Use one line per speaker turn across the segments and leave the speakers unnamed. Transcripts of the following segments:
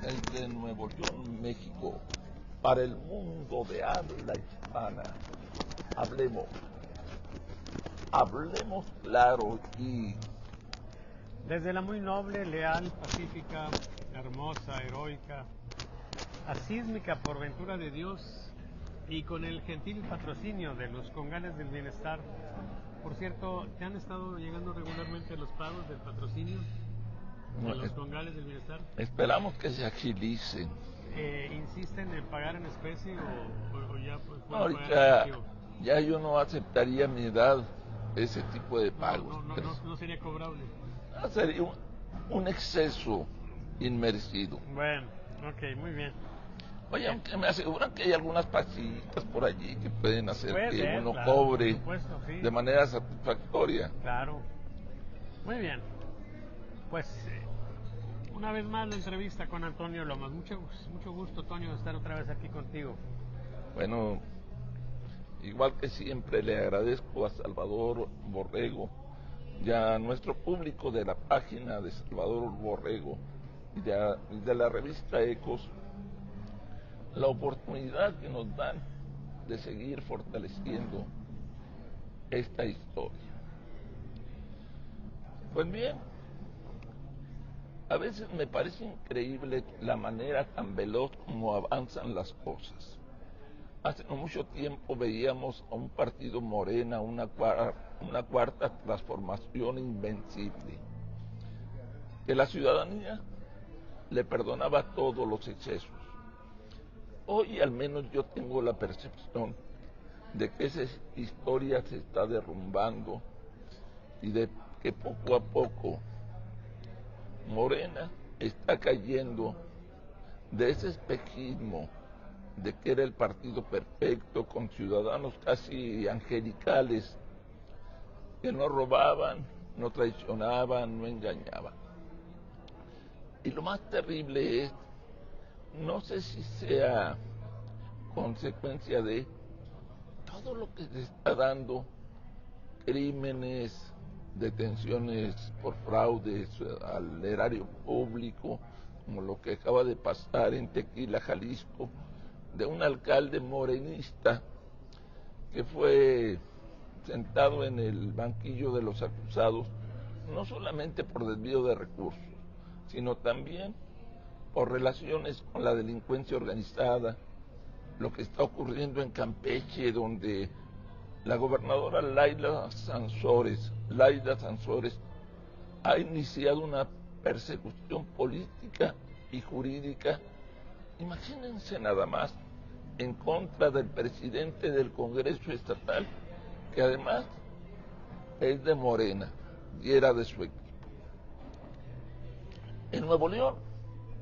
desde Nuevo León, México, para el mundo de habla hispana. Hablemos claro y...
Desde la muy noble, leal, pacífica, hermosa, heroica, asísmica por ventura de Dios y con el gentil patrocinio de los Congales del Bienestar. Por cierto, ¿te han estado llegando regularmente los pagos del patrocinio de los Congales del Bienestar?
Esperamos que se agilicen.
¿Insisten en pagar en especie o ya pues,
No,
pagar en efectivo?
ya yo no aceptaría a mi edad ese tipo de pagos.
No sería cobrable.
Sería un exceso inmerecido.
Bueno, ok, muy bien.
Oye, aunque me aseguran que hay algunas pastillitas por allí que pueden hacer que uno
claro,
cobre
por supuesto, sí.
de manera satisfactoria.
Claro. Muy bien. Pues una vez más la entrevista con Antonio Lomas. Mucho gusto, Toño, de estar otra vez aquí contigo.
Bueno, igual que siempre le agradezco a Salvador Borrego y a nuestro público de la página de Salvador Borrego y de la revista Ecos la oportunidad que nos dan de seguir fortaleciendo esta historia. Pues bien, a veces me parece increíble la manera tan veloz como avanzan las cosas. Hace no mucho tiempo veíamos a un partido Morena, una cuarta transformación invencible, que la ciudadanía le perdonaba todos los excesos. Hoy al menos yo tengo la percepción de que esa historia se está derrumbando y de que poco a poco Morena está cayendo de ese espejismo de que era el partido perfecto con ciudadanos casi angelicales que no robaban, no traicionaban, no engañaban. Y lo más terrible es, no sé si sea consecuencia de todo lo que se está dando, crímenes, detenciones por fraudes al erario público, como lo que acaba de pasar en Tequila, Jalisco, de un alcalde morenista que fue sentado en el banquillo de los acusados, no solamente por desvío de recursos, sino también por relaciones con la delincuencia organizada, lo que está ocurriendo en Campeche, donde la gobernadora Laida Sansores ha iniciado una persecución política y jurídica, imagínense nada más, en contra del presidente del Congreso Estatal, que además es de Morena y era de su equipo. En Nuevo León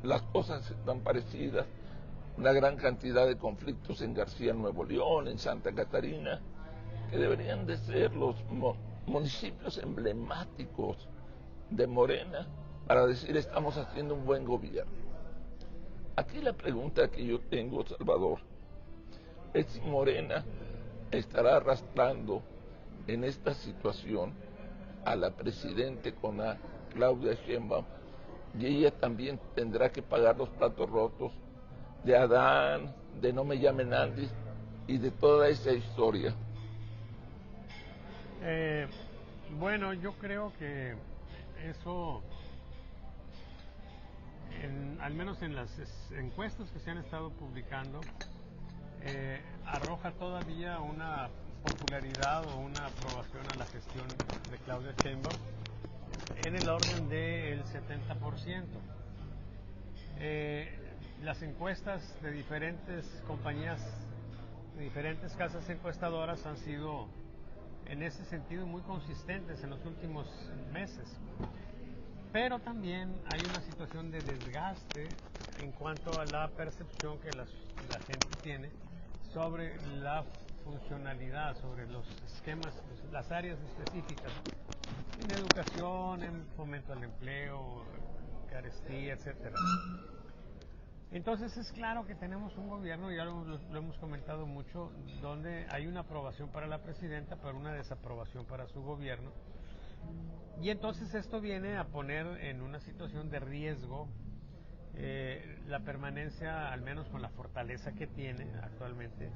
las cosas están parecidas, una gran cantidad de conflictos en García, Nuevo León, en Santa Catarina, que deberían de ser los municipios emblemáticos de Morena para decir estamos haciendo un buen gobierno. Aquí la pregunta que yo tengo, Salvador, es si Morena estará arrastrando en esta situación a la presidente con a Claudia Sheinbaum, y ella también tendrá que pagar los platos rotos de Adán, de No Me Llamen Andy y de toda esa historia.
Bueno, yo creo que eso, al menos en las encuestas que se han estado publicando, arroja todavía una popularidad o una aprobación a la gestión de Claudia Sheinbaum en el orden del 70%. Las encuestas de diferentes compañías, de diferentes casas encuestadoras han sido en ese sentido muy consistentes en los últimos meses. Pero también hay una situación de desgaste en cuanto a la percepción que la gente tiene sobre la funcionalidad, sobre los esquemas, las áreas específicas, en educación, en fomento al empleo, carestía, etcétera. Entonces es claro que tenemos un gobierno, ya lo hemos comentado mucho, donde hay una aprobación para la presidenta, pero una desaprobación para su gobierno. Y entonces esto viene a poner en una situación de riesgo la permanencia, al menos con la fortaleza que tiene actualmente,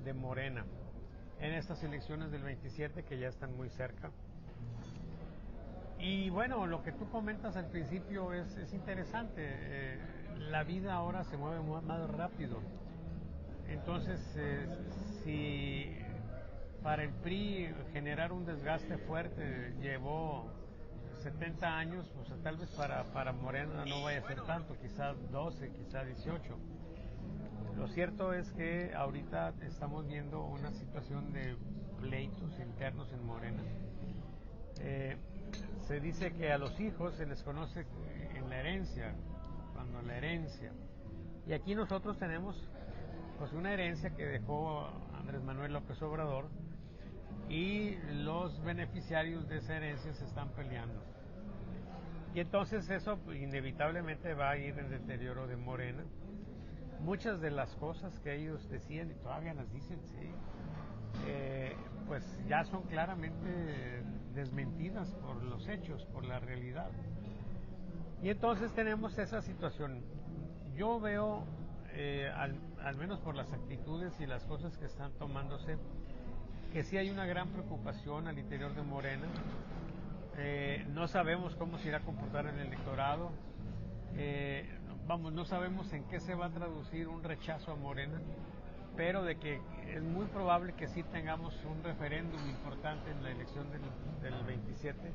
de Morena en estas elecciones del 27 que ya están muy cerca. Y bueno, lo que tú comentas al principio es interesante. La vida ahora se mueve más rápido. Entonces, si para el PRI generar un desgaste fuerte llevó 70 años, pues tal vez para Morena no vaya a ser tanto, quizá 12, quizá 18. Lo cierto es que ahorita estamos viendo una situación de pleitos internos en Morena. Se dice que a los hijos se les conoce en la herencia, cuando la herencia. Y aquí nosotros tenemos pues una herencia que dejó Andrés Manuel López Obrador y los beneficiarios de esa herencia se están peleando. Y entonces eso inevitablemente va a ir en deterioro de Morena. Muchas de las cosas que ellos decían y todavía las dicen, sí, pues ya son claramente desmentidas por los hechos, por la realidad. Y entonces tenemos esa situación. Yo veo, al menos por las actitudes y las cosas que están tomándose, que sí hay una gran preocupación al interior de Morena. No sabemos cómo se irá a comportar en el electorado. No sabemos en qué se va a traducir un rechazo a Morena, pero de que es muy probable que sí tengamos un referéndum importante en la elección del 27.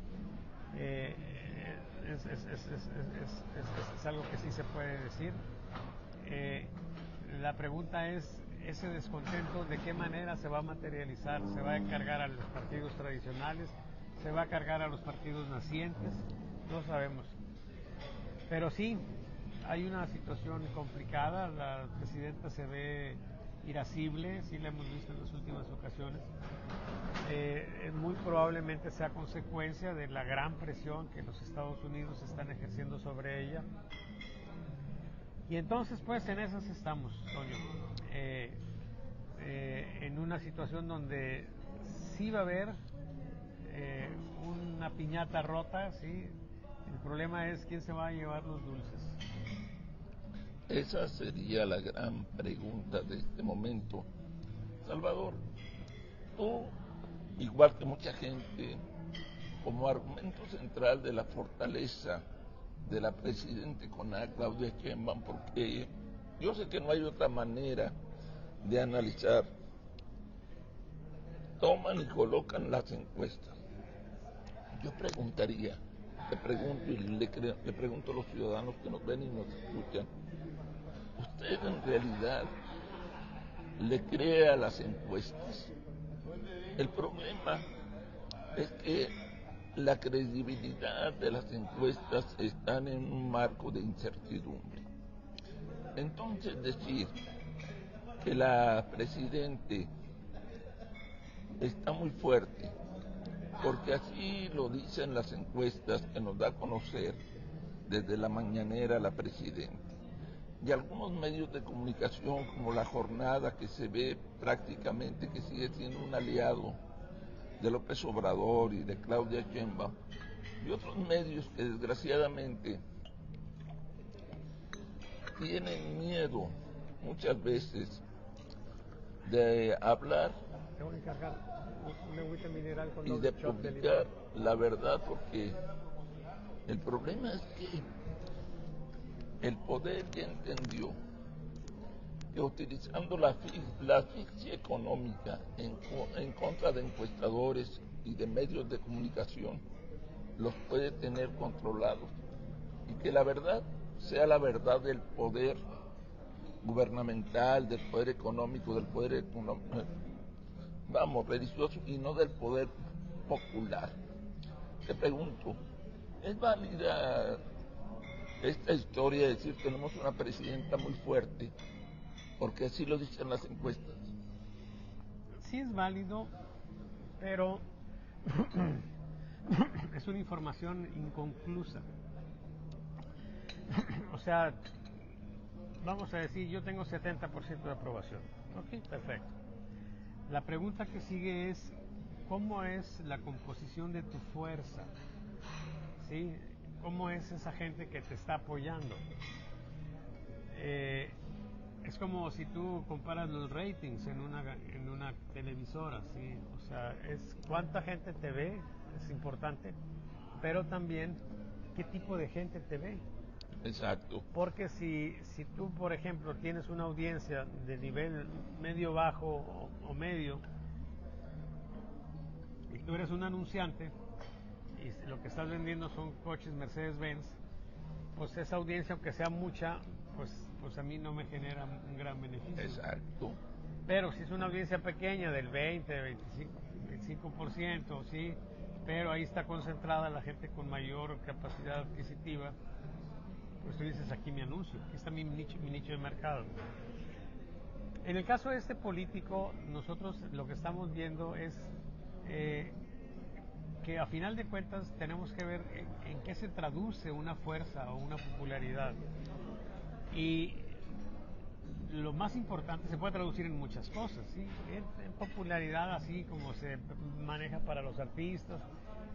Es algo que sí se puede decir. La pregunta es, ese descontento, ¿de qué manera se va a materializar? ¿Se va a cargar a los partidos tradicionales? ¿Se va a cargar a los partidos nacientes? No sabemos. Pero sí, hay una situación complicada. La presidenta se ve irascible, sí la hemos visto en las últimas ocasiones. Muy probablemente sea consecuencia de la gran presión que los Estados Unidos están ejerciendo sobre ella. Y entonces, pues, en esas estamos, Toño. En una situación donde sí va a haber una piñata rota, ¿sí? El problema es quién se va a llevar los dulces.
Esa sería la gran pregunta de este momento. Salvador, tú, igual que mucha gente, como argumento central de la fortaleza de la presidenta Claudia Sheinbaum, porque yo sé que no hay otra manera de analizar, toman y colocan las encuestas. Yo preguntaría, le pregunto y le pregunto a los ciudadanos que nos ven y nos escuchan, ¿usted en realidad le cree a las encuestas? El problema es que la credibilidad de las encuestas está en un marco de incertidumbre. Entonces decir que la presidenta está muy fuerte, porque así lo dicen las encuestas que nos da a conocer desde la mañanera la presidenta. Y algunos medios de comunicación como La Jornada, que se ve prácticamente que sigue siendo un aliado de López Obrador y de Claudia Sheinbaum, y otros medios que desgraciadamente tienen miedo muchas veces de hablar
Tengo que encargar una agüita mineral con
y de
doble shot de limón.
publicar la verdad, porque el problema es que el poder ya entendió que utilizando la asfixia económica en contra de encuestadores y de medios de comunicación los puede tener controlados, y que la verdad sea la verdad del poder gubernamental, del poder económico, religioso, y no del poder popular. Te pregunto, ¿es válida esta historia de decir tenemos una presidenta muy fuerte? Porque así lo dicen las encuestas.
Sí es válido, pero es una información inconclusa. O sea, vamos a decir, yo tengo 70% de aprobación. Ok, perfecto. La pregunta que sigue es, ¿cómo es la composición de tu fuerza? ¿Sí? ¿Cómo es esa gente que te está apoyando? Es como si tú comparas los ratings en una televisora, ¿sí? O sea, es cuánta gente te ve, es importante, pero también qué tipo de gente te ve.
Exacto.
Porque si tú, por ejemplo, tienes una audiencia de nivel medio bajo o medio, y tú eres un anunciante, y lo que estás vendiendo son coches Mercedes-Benz, pues esa audiencia, aunque sea mucha, pues a mí no me genera un gran beneficio.
Exacto.
Pero si es una audiencia pequeña del 20, 25%, sí, pero ahí está concentrada la gente con mayor capacidad adquisitiva, pues tú dices, aquí mi anuncio, aquí está mi nicho de mercado. En el caso de este político, nosotros lo que estamos viendo es que a final de cuentas tenemos que ver en qué se traduce una fuerza o una popularidad. Y lo más importante se puede traducir en muchas cosas, ¿sí? En popularidad, así como se maneja para los artistas,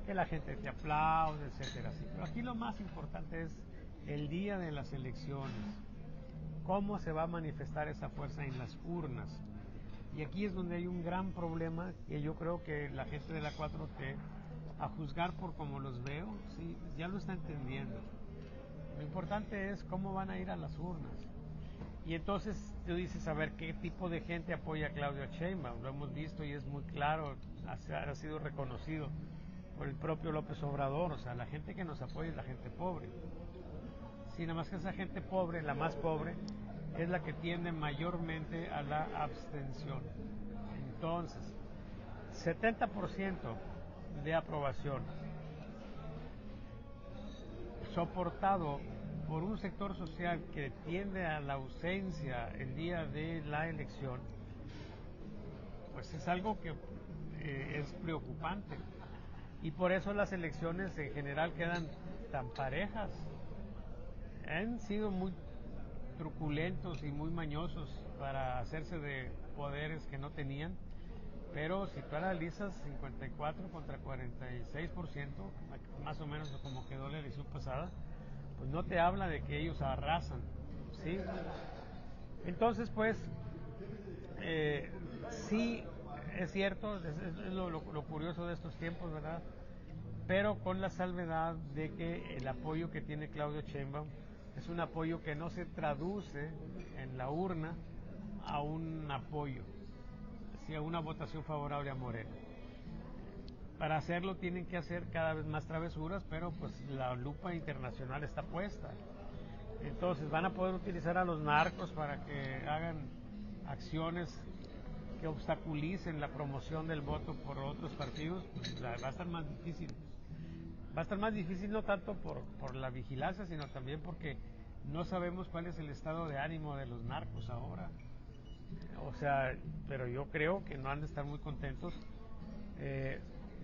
que la gente te aplaude, etcétera, ¿sí? Pero aquí lo más importante es el día de las elecciones, cómo se va a manifestar esa fuerza en las urnas. Y aquí es donde hay un gran problema que yo creo que la gente de la 4T, a juzgar por cómo los veo, sí, ya lo está entendiendo. Lo importante es cómo van a ir a las urnas. Y entonces tú dices, a ver, ¿qué tipo de gente apoya a Claudia Sheinbaum? Lo hemos visto y es muy claro, ha sido reconocido por el propio López Obrador. O sea, la gente que nos apoya es la gente pobre. Sí, nada más que esa gente pobre, la más pobre, es la que tiende mayormente a la abstención. Entonces, 70% de aprobación, soportado por un sector social que tiende a la ausencia el día de la elección, pues es algo que es preocupante. Y por eso las elecciones en general quedan tan parejas. Han sido muy truculentos y muy mañosos para hacerse de poderes que no tenían, pero si tú analizas 54 contra 46%, más o menos como quedó la elección pasada, pues no te habla de que ellos arrasan, ¿sí? Entonces, pues, sí, es cierto, es lo curioso de estos tiempos, ¿verdad? Pero con la salvedad de que el apoyo que tiene Claudio Sheinbaum es un apoyo que no se traduce en la urna a un apoyo, ¿sí? A una votación favorable a Morena. Para hacerlo tienen que hacer cada vez más travesuras, pero pues la lupa internacional está puesta. Entonces van a poder utilizar a los narcos para que hagan acciones que obstaculicen la promoción del voto por otros partidos, pues va a estar más difícil. Va a estar más difícil no tanto por la vigilancia, sino también porque no sabemos cuál es el estado de ánimo de los narcos ahora. O sea, pero yo creo que no han de estar muy contentos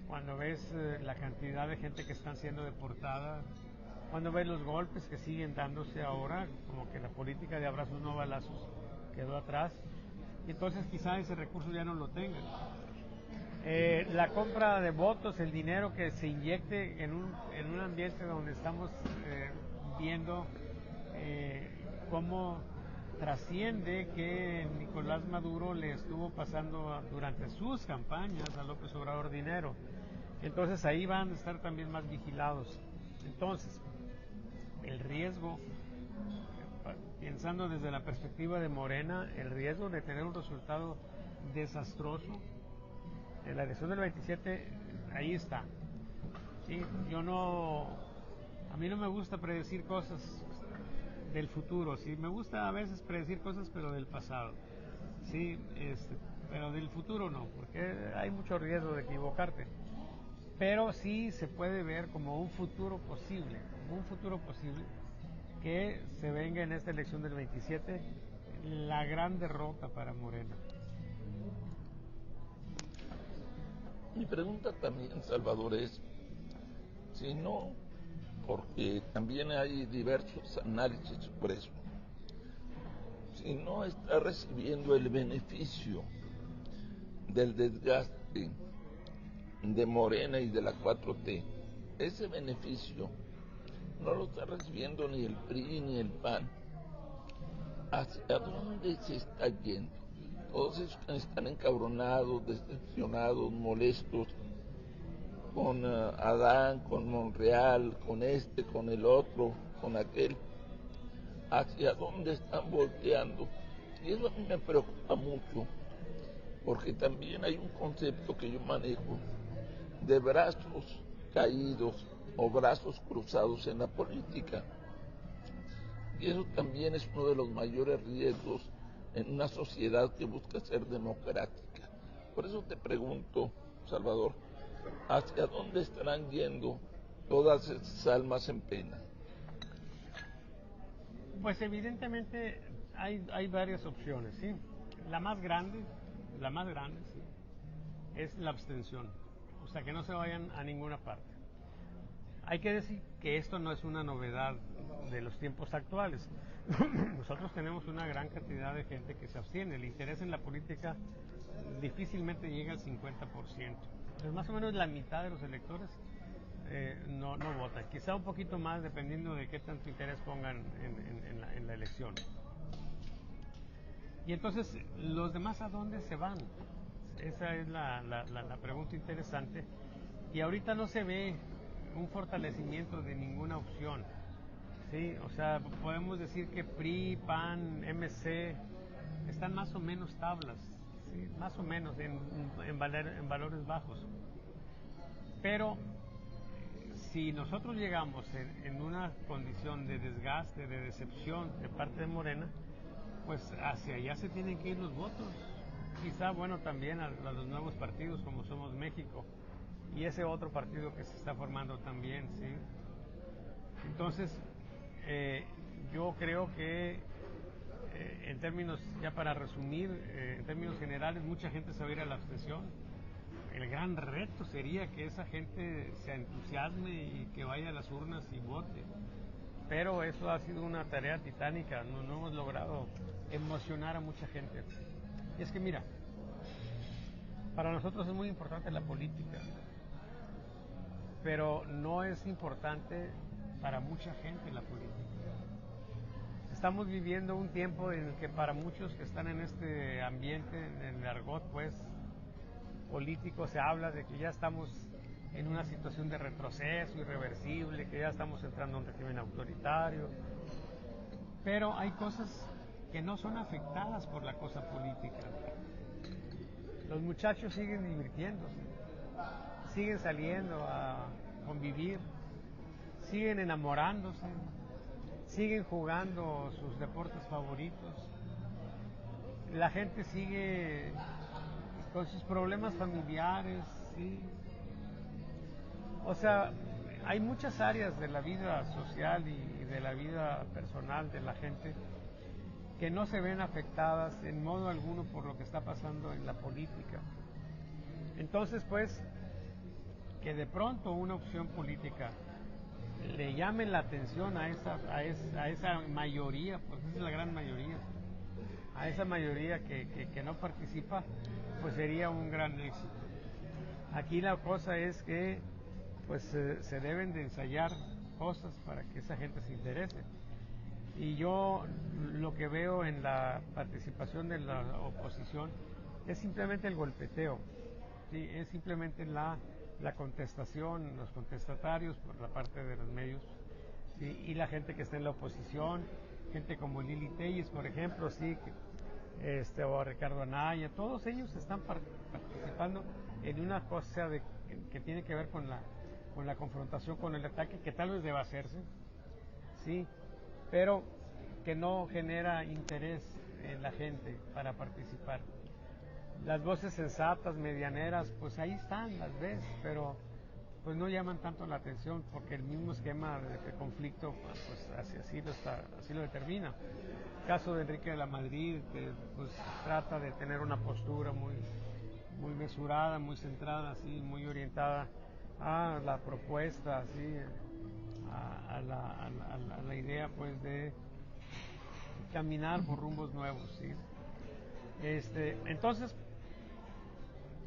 cuando ves la cantidad de gente que están siendo deportada, cuando ves los golpes que siguen dándose ahora, como que la política de abrazos no balazos quedó atrás, y entonces quizá ese recurso ya no lo tengan. La compra de votos, el dinero que se inyecte en un ambiente donde estamos viendo cómo trasciende que Nicolás Maduro le estuvo pasando durante sus campañas a López Obrador dinero. Entonces ahí van a estar también más vigilados. Entonces, el riesgo, pensando desde la perspectiva de Morena, el riesgo de tener un resultado desastroso en la elección del 27, ahí está. ¿Sí? A mí no me gusta predecir cosas del futuro, sí, me gusta a veces predecir cosas, pero del pasado, sí, pero del futuro no, porque hay mucho riesgo de equivocarte. Pero sí se puede ver como un futuro posible, que se venga en esta elección del 27 la gran derrota para Morena.
Mi pregunta también, Salvador, es si no, porque también hay diversos análisis sobre eso, si no está recibiendo el beneficio del desgaste de Morena y de la 4T, ese beneficio no lo está recibiendo ni el PRI ni el PAN, ¿hacia dónde se está yendo? Todos están encabronados, decepcionados, molestos con Adán, con Monreal, con este, con el otro, con aquel. ¿Hacia dónde están volteando? Y eso a mí me preocupa mucho, porque también hay un concepto que yo manejo de brazos caídos o brazos cruzados en la política. Y eso también es uno de los mayores riesgos en una sociedad que busca ser democrática. Por eso te pregunto, Salvador, ¿hacia dónde estarán yendo todas esas almas en pena?
Pues evidentemente hay varias opciones, ¿sí? La más grande, sí, es la abstención, o sea, que no se vayan a ninguna parte. Hay que decir que esto no es una novedad de los tiempos actuales. Nosotros tenemos una gran cantidad de gente que se abstiene. El interés en la política difícilmente llega al 50%. Entonces, más o menos la mitad de los electores no votan. Quizá un poquito más dependiendo de qué tanto interés pongan en la elección. Y entonces, ¿los demás a dónde se van? Esa es la pregunta interesante. Y ahorita no se ve un fortalecimiento de ninguna opción. Sí, o sea, podemos decir que PRI, PAN, MC están más o menos tablas, ¿sí? Más o menos en valores bajos. Pero si nosotros llegamos en una condición de desgaste, de decepción de parte de Morena, pues hacia allá se tienen que ir los votos. Quizá, bueno, también a los nuevos partidos como Somos México y ese otro partido que se está formando también, ¿sí? Entonces, yo creo que en términos, ya para resumir, en términos generales, mucha gente se va a ir a la abstención. El gran reto sería que esa gente se entusiasme y que vaya a las urnas y vote. Pero eso ha sido una tarea titánica, no hemos logrado emocionar a mucha gente. Y es que mira, para nosotros es muy importante la política, pero no es importante para mucha gente la política. Estamos viviendo un tiempo en el que para muchos que están en este ambiente, en el argot pues político, se habla de que ya estamos en una situación de retroceso irreversible, que ya estamos entrando en un régimen autoritario, pero hay cosas que no son afectadas por la cosa política. Los muchachos siguen divirtiéndose, siguen saliendo a convivir, siguen enamorándose, siguen jugando sus deportes favoritos, la gente sigue con sus problemas familiares, ¿sí? O sea, hay muchas áreas de la vida social y de la vida personal de la gente que no se ven afectadas en modo alguno por lo que está pasando en la política. Entonces, pues, que de pronto una opción política le llame la atención a esa mayoría, pues esa es la gran mayoría, a esa mayoría que no participa, pues sería un gran éxito. Aquí la cosa es que pues se deben de ensayar cosas para que esa gente se interese. Y yo lo que veo en la participación de la oposición es simplemente el golpeteo, ¿sí? Es simplemente la contestación, los contestatarios por la parte de los medios, ¿sí? Y la gente que está en la oposición, gente como Lili Telles, por ejemplo, sí, o Ricardo Anaya, todos ellos están participando en una cosa que tiene que ver con la confrontación, con el ataque, que tal vez deba hacerse, sí, pero que no genera interés en la gente para participar. Las voces sensatas, medianeras, pues ahí están, las ves, pero pues no llaman tanto la atención porque el mismo esquema de conflicto pues así lo determina. El caso de Enrique de la Madrid, que pues trata de tener una postura muy mesurada, muy centrada, así, muy orientada a la propuesta, así, a la idea pues de caminar por rumbos nuevos, ¿sí? Entonces,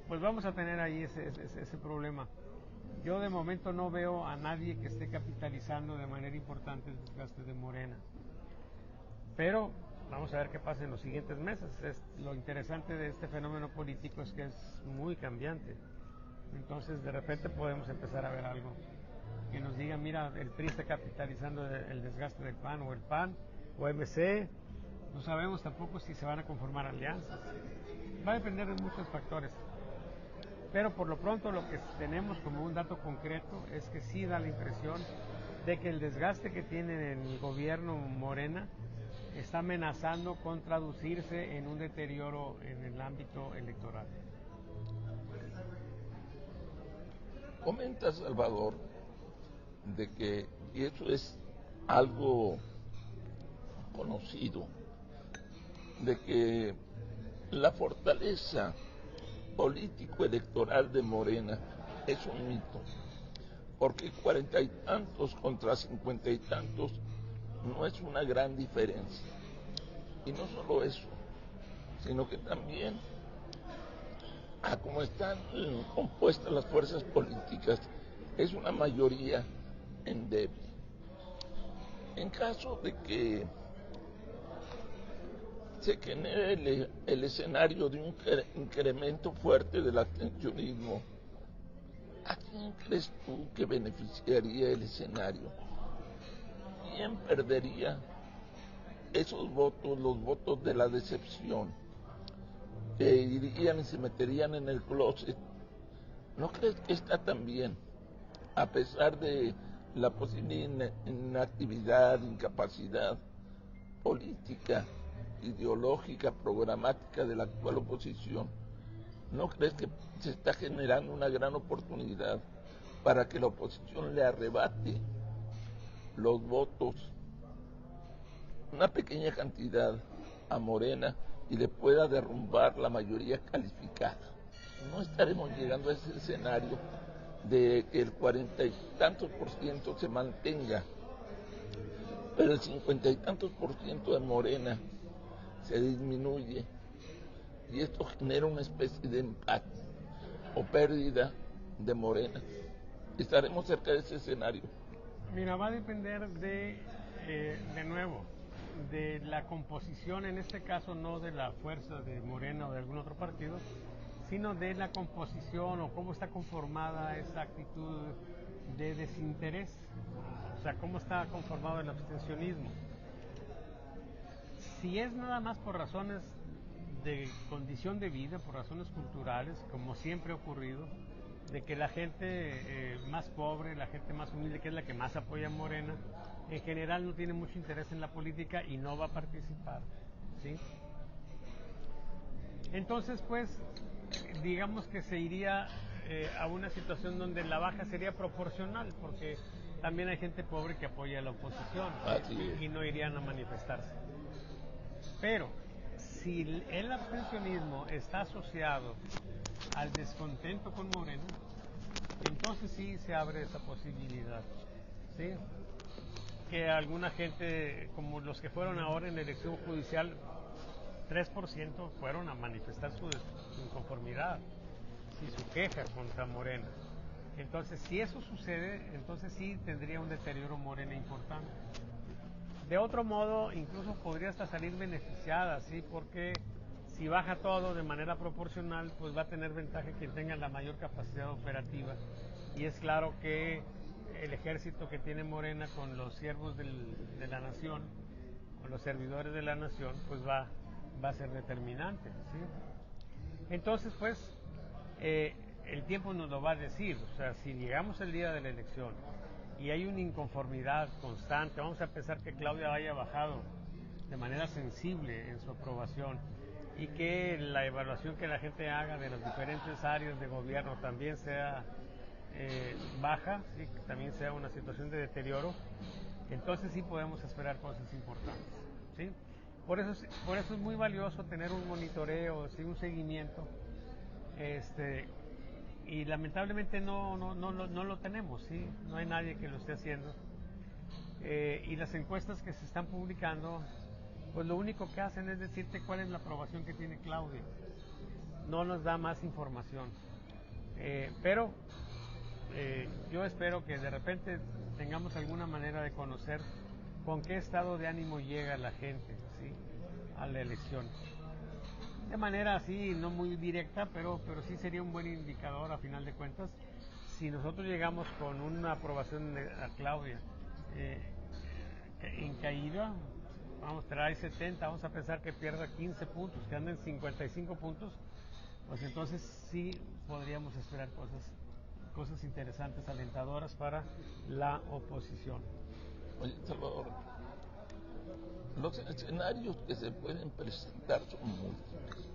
pues vamos a tener ahí ese problema. Yo de momento no veo a nadie que esté capitalizando de manera importante el desgaste de Morena. Pero vamos a ver qué pasa en los siguientes meses. Lo interesante de este fenómeno político es que es muy cambiante. Entonces, de repente podemos empezar a ver algo que nos diga, mira, el PRI está capitalizando el desgaste del PAN, o el PAN, o MC. No sabemos tampoco si se van a conformar alianzas. Va a depender de muchos factores. Pero por lo pronto lo que tenemos como un dato concreto es que sí da la impresión de que el desgaste que tiene el gobierno Morena está amenazando con traducirse en un deterioro en el ámbito electoral.
Comenta Salvador de que, y eso es algo conocido, de que la fortaleza político-electoral de Morena es un mito, porque 40 y tantos contra 50 y tantos no es una gran diferencia. Y no solo eso, sino que también a cómo están compuestas las fuerzas políticas, es una mayoría endeble. En caso de que se genere el escenario de un incremento fuerte del abstencionismo, ¿a quién crees tú que beneficiaría el escenario? ¿Quién perdería esos votos, los votos de la decepción, que irían y se meterían en el closet? ¿No crees que está también, a pesar de la posible inactividad, incapacidad política, ideológica, programática de la actual oposición, no crees que se está generando una gran oportunidad para que la oposición le arrebate los votos, una pequeña cantidad, a Morena y le pueda derrumbar la mayoría calificada? No estaremos llegando a ese escenario de que el 40 y tantos por ciento se mantenga, pero el 50 y tantos por ciento de Morena se disminuye, y esto genera una especie de empate o pérdida de Morena. Estaremos cerca de ese escenario.
Mira, va a depender de nuevo, de la composición, en este caso no de la fuerza de Morena o de algún otro partido, sino de la composición o cómo está conformada esa actitud de desinterés, o sea, cómo está conformado el abstencionismo. Si es nada más por razones de condición de vida, por razones culturales, como siempre ha ocurrido, de que la gente más pobre, la gente más humilde, que es la que más apoya a Morena, en general no tiene mucho interés en la política y no va a participar, ¿sí? Entonces, pues, digamos que se iría a una situación donde la baja sería proporcional, porque también hay gente pobre que apoya a la oposición y no irían a manifestarse. Pero si el abstencionismo está asociado al descontento con Morena, entonces sí se abre esa posibilidad, ¿sí? Que alguna gente, como los que fueron ahora en la elección judicial, 3% fueron a manifestar su inconformidad y su queja contra Morena. Entonces, si eso sucede, entonces sí tendría un deterioro Morena importante. De otro modo, incluso podría hasta salir beneficiada, ¿sí? Porque si baja todo de manera proporcional, pues va a tener ventaja quien tenga la mayor capacidad operativa. Y es claro que el ejército que tiene Morena con los siervos de la nación, con los servidores de la nación, pues va a ser determinante, ¿sí? Entonces, pues, el tiempo nos lo va a decir. O sea, si llegamos el día de la elección y hay una inconformidad constante, vamos a pensar que Claudia haya bajado de manera sensible en su aprobación y que la evaluación que la gente haga de las diferentes áreas de gobierno también sea baja, ¿sí? Que también sea una situación de deterioro, entonces sí podemos esperar cosas importantes, ¿sí? Por eso es muy valioso tener un monitoreo, ¿sí? Un seguimiento, y lamentablemente no lo tenemos, ¿sí? No hay nadie que lo esté haciendo. Y las encuestas que se están publicando, pues lo único que hacen es decirte cuál es la aprobación que tiene Claudia. No nos da más información. Pero yo espero que de repente tengamos alguna manera de conocer con qué estado de ánimo llega la gente, ¿sí? a la elección. De manera así, no muy directa, pero sí sería un buen indicador a final de cuentas. Si nosotros llegamos con una aprobación a Claudia en caída, vamos, trae 70, vamos a pensar que pierda 15 puntos, que anda en 55 puntos, pues entonces sí podríamos esperar cosas interesantes, alentadoras para la oposición.
Oye, Salvador, los escenarios que se pueden presentar son múltiples.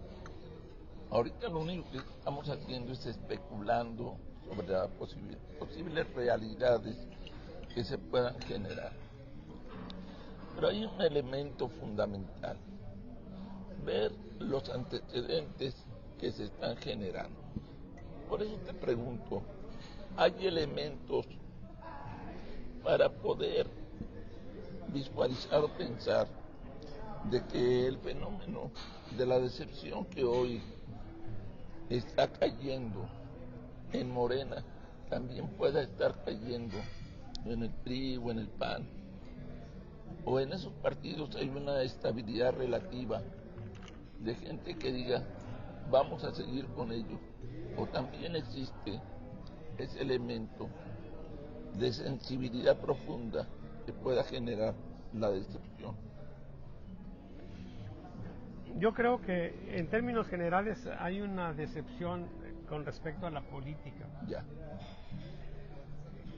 Ahorita lo único que estamos haciendo es especulando sobre las posibles realidades que se puedan generar. Pero hay un elemento fundamental: ver los antecedentes que se están generando. Por eso te pregunto, ¿hay elementos para poder visualizar o pensar de que el fenómeno de la decepción que hoy está cayendo en Morena también pueda estar cayendo en el PRI o en el PAN? ¿O en esos partidos hay una estabilidad relativa de gente que diga vamos a seguir con ellos? ¿O también existe ese elemento de sensibilidad profunda que pueda generar la decepción?
Yo creo que en términos generales hay una decepción con respecto a la política.
Ya.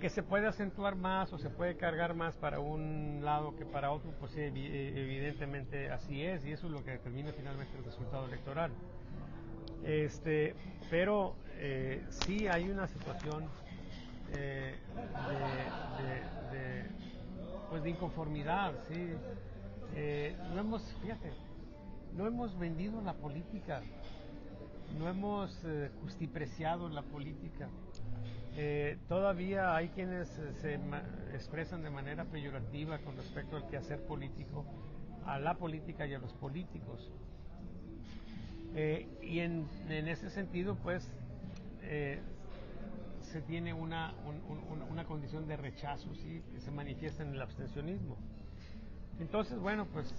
Que se puede acentuar más o se puede cargar más para un lado que para otro, pues evidentemente así es, y eso es lo que determina finalmente el resultado electoral. Pero sí hay una situación pues de inconformidad, sí. No hemos vendido la política, no hemos justipreciado la política. Todavía hay quienes se expresan de manera peyorativa con respecto al quehacer político, a la política y a los políticos. Y en ese sentido, pues, se tiene una condición de rechazo, ¿sí? Que se manifiesta en el abstencionismo. Entonces, bueno, pues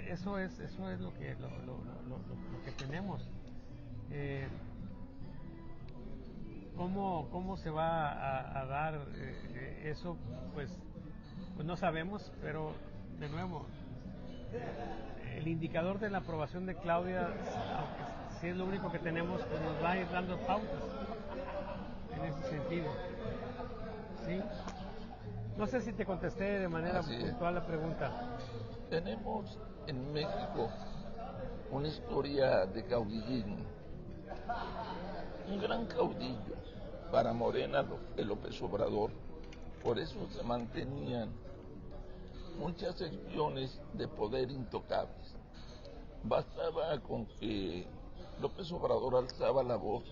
eso es lo que tenemos. ¿Cómo se va a dar eso? Pues no sabemos, pero de nuevo, el indicador de la aprobación de Claudia, aunque si es lo único que tenemos, pues nos va a ir dando pautas en ese sentido. ¿Sí? No sé si te contesté de manera puntual la pregunta.
Tenemos en México una historia de caudillismo. Un gran caudillo para Morena, López Obrador. Por eso se mantenían muchas secciones de poder intocables. Bastaba con que López Obrador alzaba la voz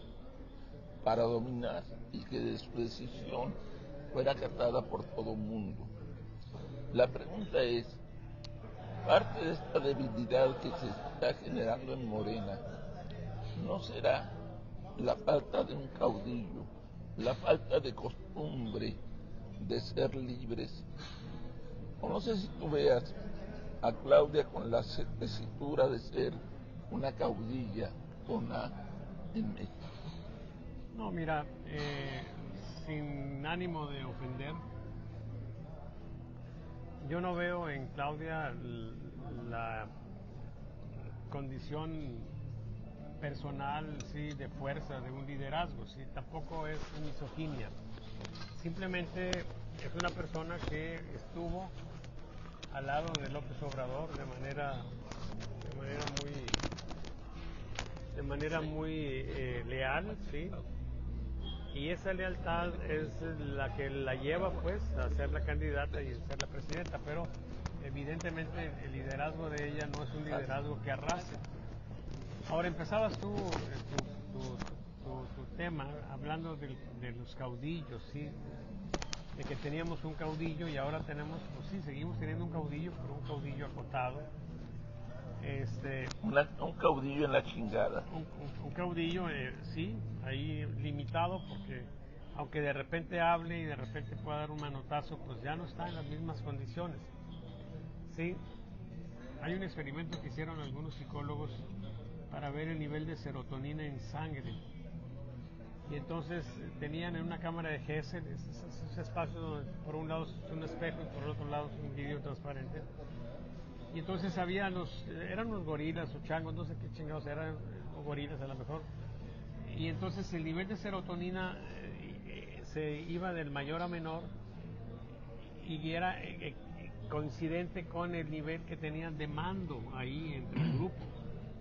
para dominar y que de su decisión fuera acatada por todo el mundo. La pregunta es, parte de esta debilidad que se está generando en Morena, ¿no será la falta de un caudillo, la falta de costumbre de ser libres? O no sé si tú veas a Claudia con la tesitura de ser una caudilla con A en México.
No, mira, sin ánimo de ofender, yo no veo en Claudia la condición personal, sí, de fuerza, de un liderazgo, sí, tampoco es misoginia. Simplemente es una persona que estuvo al lado de López Obrador de manera muy leal, sí. Y esa lealtad es la que la lleva, pues, a ser la candidata y a ser la presidenta, pero evidentemente el liderazgo de ella no es un liderazgo que arrase. Ahora empezabas tú tu tema hablando de los caudillos, ¿sí? De que teníamos un caudillo y ahora tenemos, pues sí, seguimos teniendo un caudillo, pero un caudillo acotado.
Un caudillo en la chingada.
Un caudillo, sí, ahí limitado, porque aunque de repente hable y de repente pueda dar un manotazo, pues ya no está en las mismas condiciones. Sí, hay un experimento que hicieron algunos psicólogos para ver el nivel de serotonina en sangre. Y entonces tenían en una cámara de Gesell esos espacios donde por un lado es un espejo y por el otro lado es un vidrio transparente. Y entonces había eran unos gorilas o changos, no sé qué chingados eran, o gorilas a lo mejor. Y entonces el nivel de serotonina se iba del mayor a menor y era coincidente con el nivel que tenían de mando ahí entre el grupo.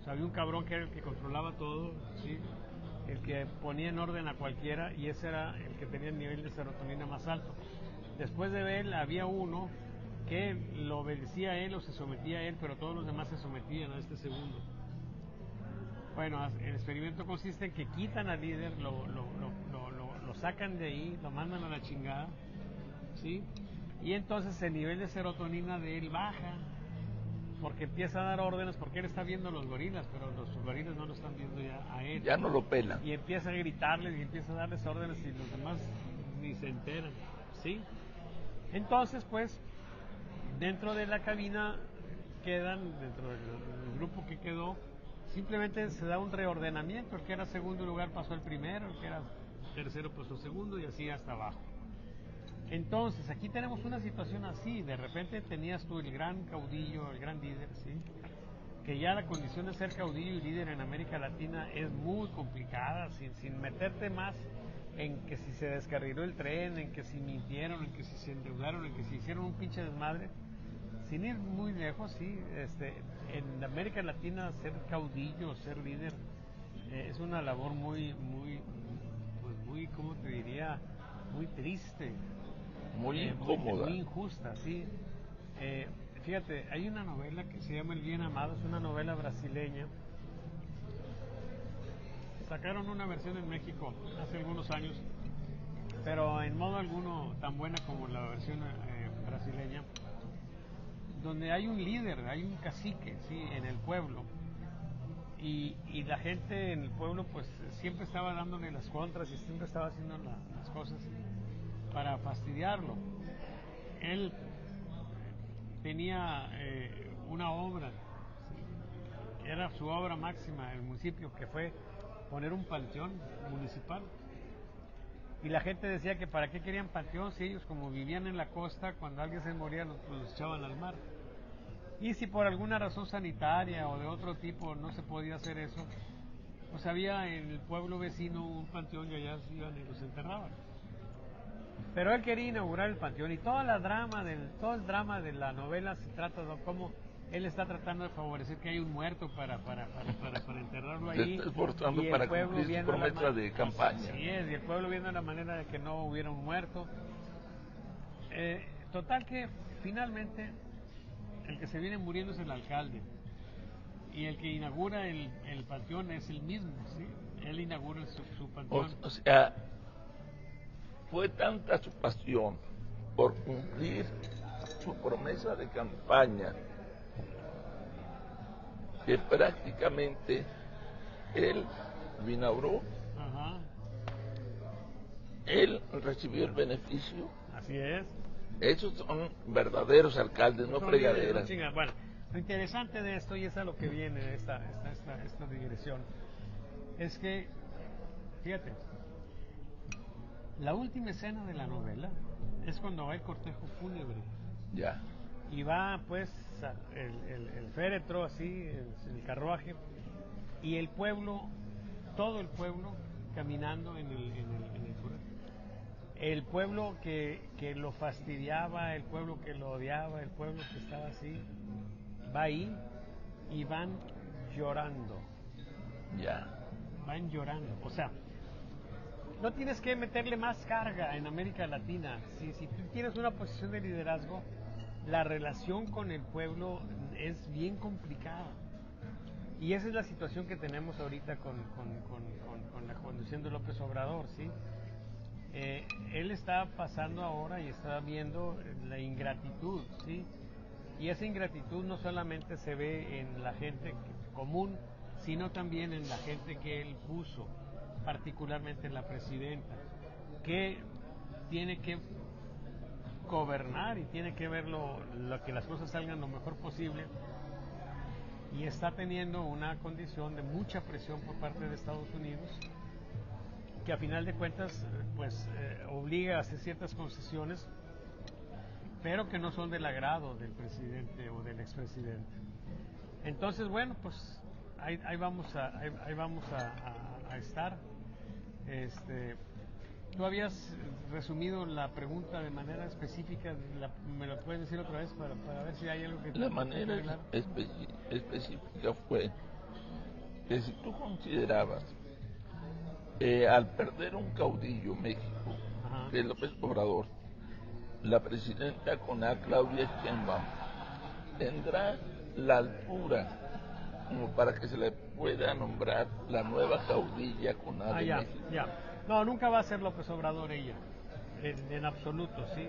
O sea, había un cabrón que era el que controlaba todo, ¿sí? El que ponía en orden a cualquiera, y ese era el que tenía el nivel de serotonina más alto. Después de él había uno que lo obedecía a él o se sometía a él, pero todos los demás se sometían a este segundo. Bueno, el experimento consiste en que quitan al líder, lo sacan de ahí, lo mandan a la chingada, ¿sí? Y entonces el nivel de serotonina de él baja, porque empieza a dar órdenes, porque él está viendo a los gorilas, pero los gorilas no lo están viendo ya a él.
Ya no lo pelan.
Y empieza a gritarles y empieza a darles órdenes y los demás ni se enteran, ¿sí? Entonces, pues, dentro de la cabina quedan, dentro del grupo que quedó, simplemente se da un reordenamiento. El que era segundo lugar pasó al primero, el que era tercero pasó al segundo y así hasta abajo. Entonces, aquí tenemos una situación así. De repente tenías tú el gran caudillo, el gran líder, ¿sí? Que ya la condición de ser caudillo y líder en América Latina es muy complicada, sin meterte más en que si se descarriló el tren, en que si mintieron, en que si se endeudaron, en que si hicieron un pinche desmadre. Sin ir muy lejos, sí, en América Latina ser caudillo, ser líder, es una labor muy, ¿cómo te diría? Muy triste.
Muy incómoda.
Muy injusta, sí. Fíjate, hay una novela que se llama El Bien Amado, es una novela brasileña. Sacaron una versión en México hace algunos años, pero en modo alguno tan buena como la versión brasileña, donde hay un líder, hay un cacique, sí, en el pueblo, y la gente en el pueblo pues siempre estaba dándole las contras y siempre estaba haciendo las cosas para fastidiarlo. Él tenía una obra, ¿sí? Era su obra máxima en el municipio, que fue poner un panteón municipal. Y la gente decía que para qué querían panteón si ellos, como vivían en la costa, cuando alguien se moría los echaban al mar. Y si por alguna razón sanitaria o de otro tipo no se podía hacer eso, pues había en el pueblo vecino un panteón y allá se iban y los enterraban. Pero él quería inaugurar el panteón y todo el drama de la novela se trata de cómo él está tratando de favorecer que haya un muerto para enterrarlo ahí.
Se está esforzando
y el
para
pueblo
cumplir su promesa de campaña.
Así es, y el pueblo viendo la manera de que no hubiera un muerto. Total que finalmente el que se viene muriendo es el alcalde. Y el que inaugura el panteón es el mismo, ¿sí? Él inaugura su panteón.
O sea, fue tanta su pasión por cumplir su promesa de campaña que prácticamente él lo inauguró.
Ajá.
Él recibió el beneficio.
Así es.
Esos son verdaderos alcaldes, no fregaderas.
Bueno, lo interesante de esto, y es a lo que viene esta digresión, es que, fíjate, la última escena de la novela es cuando va el cortejo fúnebre.
Ya.
Y va, pues, el féretro, así, el carruaje, y el pueblo, todo el pueblo, caminando en el el pueblo que lo fastidiaba, el pueblo que lo odiaba, el pueblo que estaba así, va ahí y van llorando.
Ya.
Van llorando. O sea, no tienes que meterle más carga en América Latina. Si tú tienes una posición de liderazgo, la relación con el pueblo es bien complicada. Y esa es la situación que tenemos ahorita con la conducción de López Obrador, ¿sí? Él está pasando ahora y está viendo la ingratitud, ¿sí? Y esa ingratitud no solamente se ve en la gente común, sino también en la gente que él puso, particularmente en la presidenta, que tiene que gobernar y tiene que ver lo que las cosas salgan lo mejor posible, y está teniendo una condición de mucha presión por parte de Estados Unidos, que a final de cuentas pues obliga a hacer ciertas concesiones, pero que no son del agrado del presidente o del expresidente. Entonces, bueno, pues ahí vamos a estar. Tú habías resumido la pregunta de manera específica, ¿me lo puedes decir otra vez para ver si hay algo que...
La manera específica fue que si tú considerabas al perder un caudillo México,
Ajá.
que es López Obrador, la presidenta con A, Claudia Sheinbaum, tendrá la altura como para que se le pueda nombrar la nueva caudilla con A de
ya,
México.
ya. No, nunca va a ser López Obrador ella, en absoluto, ¿sí?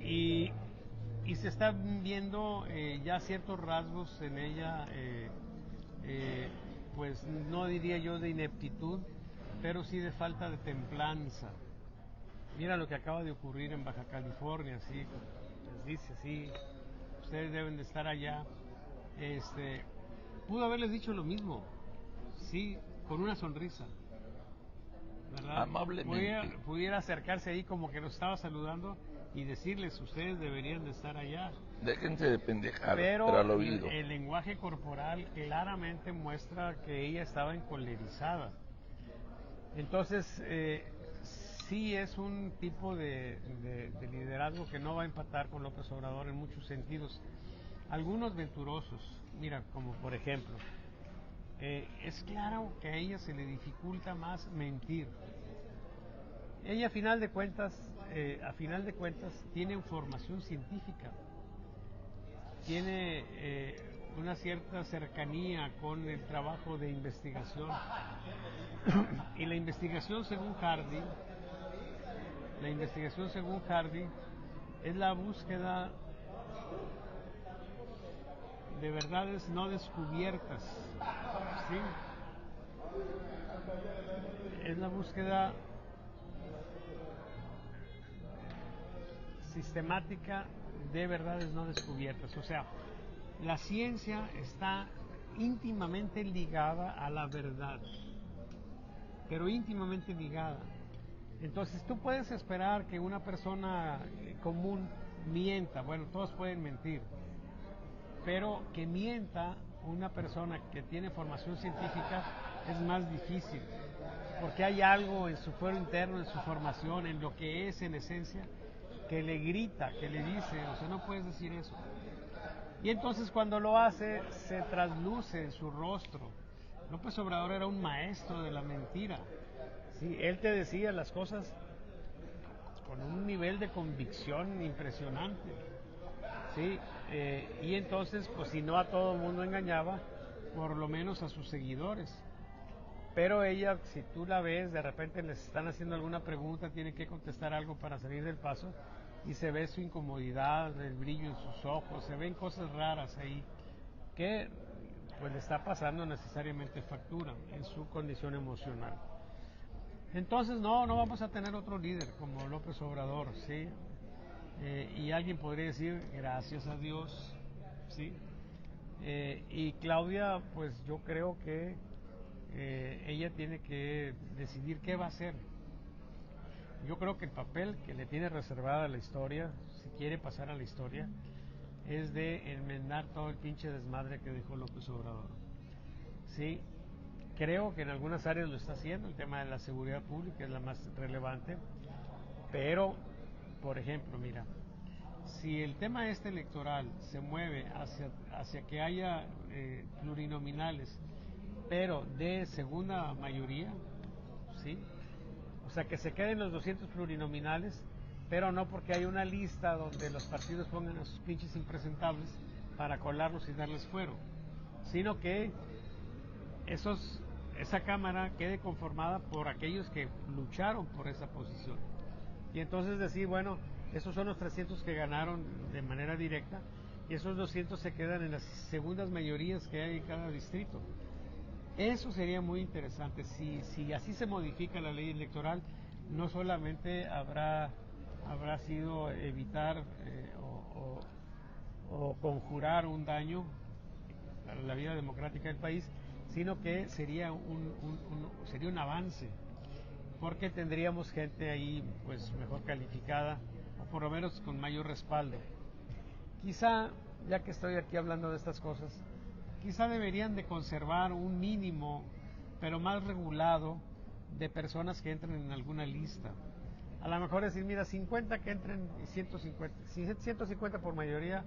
Y se están viendo ya ciertos rasgos en ella, pues no diría yo de ineptitud, pero sí de falta de templanza. Mira lo que acaba de ocurrir en Baja California, ¿sí? Les dice, sí, ustedes deben de estar allá. Pudo haberles dicho lo mismo, sí, con una sonrisa, ¿verdad?
Amablemente.
Pudiera acercarse ahí como que nos estaba saludando y decirles, ustedes deberían de estar allá.
Déjense de pendejadas,
Pero
al oído.
el lenguaje corporal claramente muestra que ella estaba encolerizada. Entonces, sí es un tipo de liderazgo que no va a empatar con López Obrador en muchos sentidos. Algunos venturosos, mira, como por ejemplo, es claro que a ella se le dificulta más mentir. Ella a final de cuentas tiene formación científica, tiene una cierta cercanía con el trabajo de investigación. Y la investigación según Hardy es la búsqueda de verdades no descubiertas, ¿sí? Es la búsqueda sistemática de verdades no descubiertas. O sea, la ciencia está íntimamente ligada a la verdad, pero íntimamente ligada. Entonces tú puedes esperar que una persona común mienta, bueno, todos pueden mentir, pero que mienta una persona que tiene formación científica es más difícil, porque hay algo en su fuero interno, en su formación, en lo que es en esencia, que le grita, que le dice, o sea, no puedes decir eso. Y entonces cuando lo hace, se trasluce en su rostro. López Obrador era un maestro de la mentira. Sí, él te decía las cosas con un nivel de convicción impresionante. Sí, y entonces, pues si no a todo el mundo engañaba, por lo menos a sus seguidores. Pero ella, si tú la ves, de repente les están haciendo alguna pregunta, tiene que contestar algo para salir del paso, y se ve su incomodidad, el brillo en sus ojos, se ven cosas raras ahí, que pues le está pasando necesariamente factura en su condición emocional. Entonces no vamos a tener otro líder como López Obrador, ¿sí? Y alguien podría decir, gracias a Dios, ¿sí? Y Claudia, pues yo creo que ella tiene que decidir qué va a hacer. Yo creo que el papel que le tiene reservada a la historia, si quiere pasar a la historia, es de enmendar todo el pinche desmadre que dejó López Obrador. Sí, creo que en algunas áreas lo está haciendo, el tema de la seguridad pública es la más relevante, pero, por ejemplo, mira, si el tema este electoral se mueve hacia que haya plurinominales, pero de segunda mayoría, ¿sí? O sea, que se queden los 200 plurinominales, pero no porque hay una lista donde los partidos pongan a sus pinches impresentables para colarlos y darles fuero, sino que esa Cámara quede conformada por aquellos que lucharon por esa posición. Y entonces decir, bueno, esos son los 300 que ganaron de manera directa y esos 200 se quedan en las segundas mayorías que hay en cada distrito. Eso sería muy interesante. Si así se modifica la ley electoral, no solamente habrá sido evitar o conjurar un daño para la vida democrática del país, sino que sería sería un avance, porque tendríamos gente ahí pues mejor calificada o por lo menos con mayor respaldo. Quizá, ya que estoy aquí hablando de estas cosas, quizá deberían de conservar un mínimo, pero más regulado, de personas que entren en alguna lista. A lo mejor decir, mira, 50 que entren y 150 por mayoría,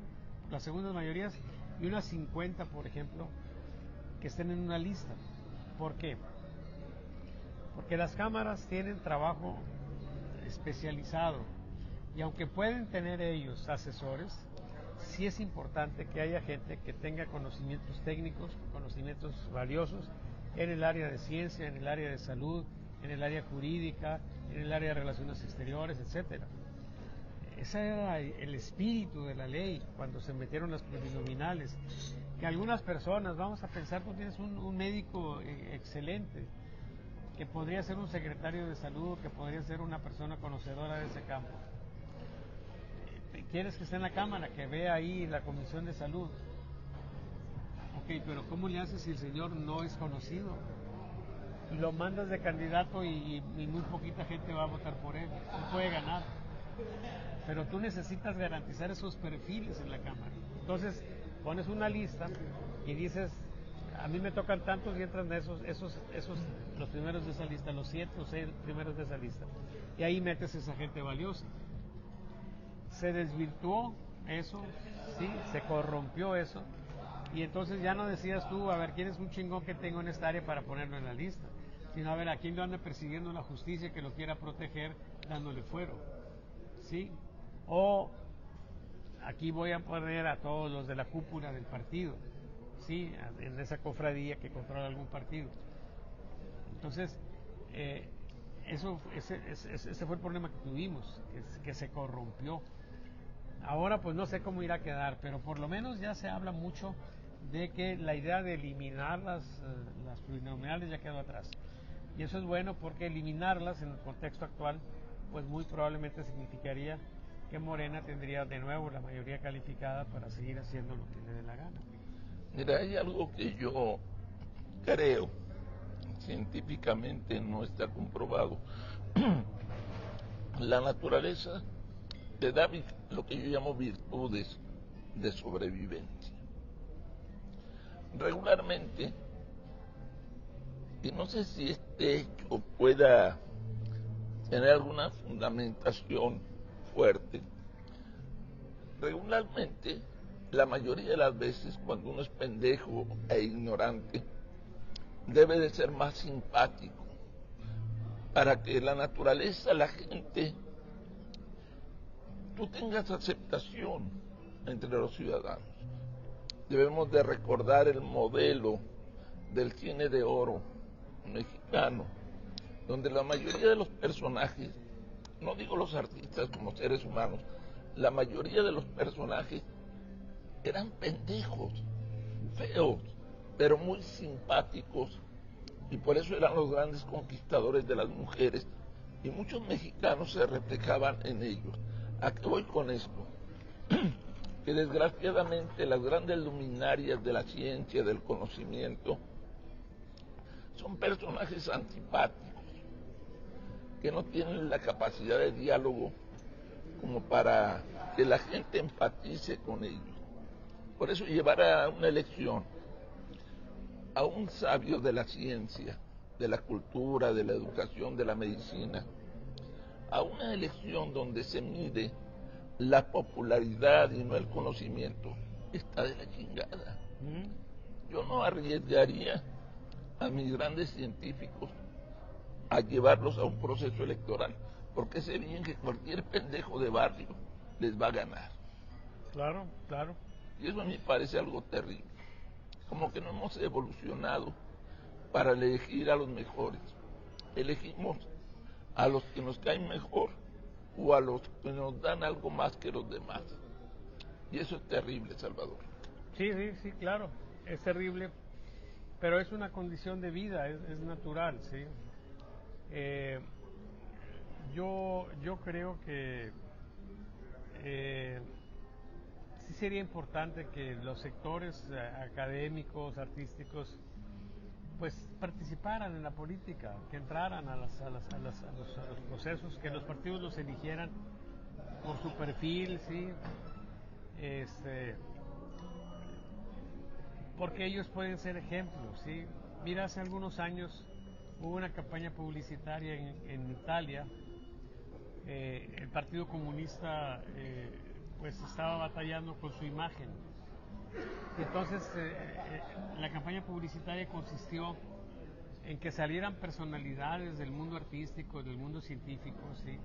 las segundas mayorías, y unas 50, por ejemplo, que estén en una lista. ¿Por qué? Porque las cámaras tienen trabajo especializado y aunque pueden tener ellos asesores, sí es importante que haya gente que tenga conocimientos técnicos, conocimientos valiosos en el área de ciencia, en el área de salud, en el área jurídica, en el área de relaciones exteriores, etcétera. Ese era el espíritu de la ley cuando se metieron las plurinominales. Que algunas personas, vamos a pensar, tú tienes un médico excelente, que podría ser un secretario de salud, que podría ser una persona conocedora de ese campo. ¿Quieres que esté en la Cámara, que vea ahí la Comisión de Salud? Ok, pero ¿cómo le haces si el señor no es conocido? Y lo mandas de candidato y muy poquita gente va a votar por él. No puede ganar. Pero tú necesitas garantizar esos perfiles en la Cámara. Entonces, pones una lista y dices, a mí me tocan tantos y entran esos los primeros de esa lista, los 7 o 6 primeros de esa lista. Y ahí metes esa gente valiosa. Se desvirtuó eso, sí, se corrompió eso. Y entonces ya no decías tú, a ver, ¿quién es un chingón que tengo en esta área para ponerlo en la lista? Sino, a ver, ¿a quién lo anda persiguiendo la justicia que lo quiera proteger dándole fuero? ¿Sí? O aquí voy a poner a todos los de la cúpula del partido, ¿sí? En esa cofradía que controla algún partido. Entonces, ese fue el problema que tuvimos, que se corrompió. Ahora pues no sé cómo irá a quedar, pero por lo menos ya se habla mucho de que la idea de eliminar las plurinominales ya quedó atrás. Y eso es bueno porque eliminarlas en el contexto actual pues muy probablemente significaría que Morena tendría de nuevo la mayoría calificada para seguir haciendo lo que le dé la gana.
Mira, hay algo que yo creo, científicamente no está comprobado. La naturaleza te da lo que yo llamo virtudes de sobrevivencia. Regularmente, y no sé si este hecho pueda tener alguna fundamentación fuerte, regularmente, la mayoría de las veces cuando uno es pendejo e ignorante, debe de ser más simpático para que la naturaleza, la gente, tú tengas aceptación entre los ciudadanos. Debemos de recordar el modelo del cine de oro mexicano, donde la mayoría de los personajes, no digo los artistas como seres humanos, la mayoría de los personajes eran pendejos, feos, pero muy simpáticos, y por eso eran los grandes conquistadores de las mujeres, y muchos mexicanos se reflejaban en ellos. ¿A qué voy con esto? Que desgraciadamente las grandes luminarias de la ciencia, del conocimiento, son personajes antipáticos, que no tienen la capacidad de diálogo como para que la gente empatice con ellos. Por eso llevar a una elección a un sabio de la ciencia, de la cultura, de la educación, de la medicina, a una elección donde se mide la popularidad y no el conocimiento, está de la chingada. Yo no arriesgaría a mis grandes científicos a llevarlos a un proceso electoral, porque sé bien que cualquier pendejo de barrio les va a ganar.
Claro, claro.
Y eso a mí me parece algo terrible. Como que no hemos evolucionado para elegir a los mejores. Elegimos a los que nos caen mejor o a los que nos dan algo más que los demás. Y eso es terrible, Salvador.
Sí, sí, sí, claro. Es terrible, pero es una condición de vida, es natural, ¿sí? Yo creo que sí sería importante que los sectores académicos, artísticos, pues participaran en la política, que entraran a los procesos, que los partidos los eligieran por su perfil, ¿sí? Porque ellos pueden ser ejemplos, ¿sí? Mira, hace algunos años hubo una campaña publicitaria en Italia. El Partido Comunista pues estaba batallando con su imagen. Y entonces la campaña publicitaria consistió en que salieran personalidades del mundo artístico, del mundo científico, ¿sí?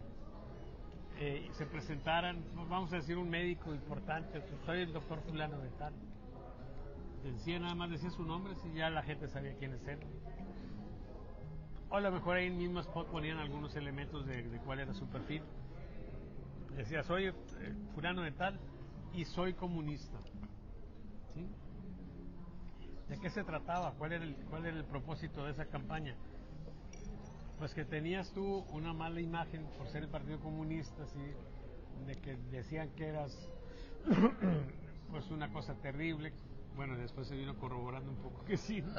Se presentaran, vamos a decir, un médico importante, pues, soy el doctor fulano de tal. Decía, nada más decía su nombre, si ya la gente sabía quién es él. O a lo mejor ahí en el mismo spot ponían algunos elementos de cuál era su perfil. Decía, soy fulano de tal y soy comunista. ¿Sí? ¿De qué se trataba? ¿Cuál era el propósito de esa campaña? Pues que tenías tú una mala imagen por ser el Partido Comunista, ¿sí? De que decían que eras pues una cosa terrible. Bueno, después se vino corroborando un poco que sí, ¿no?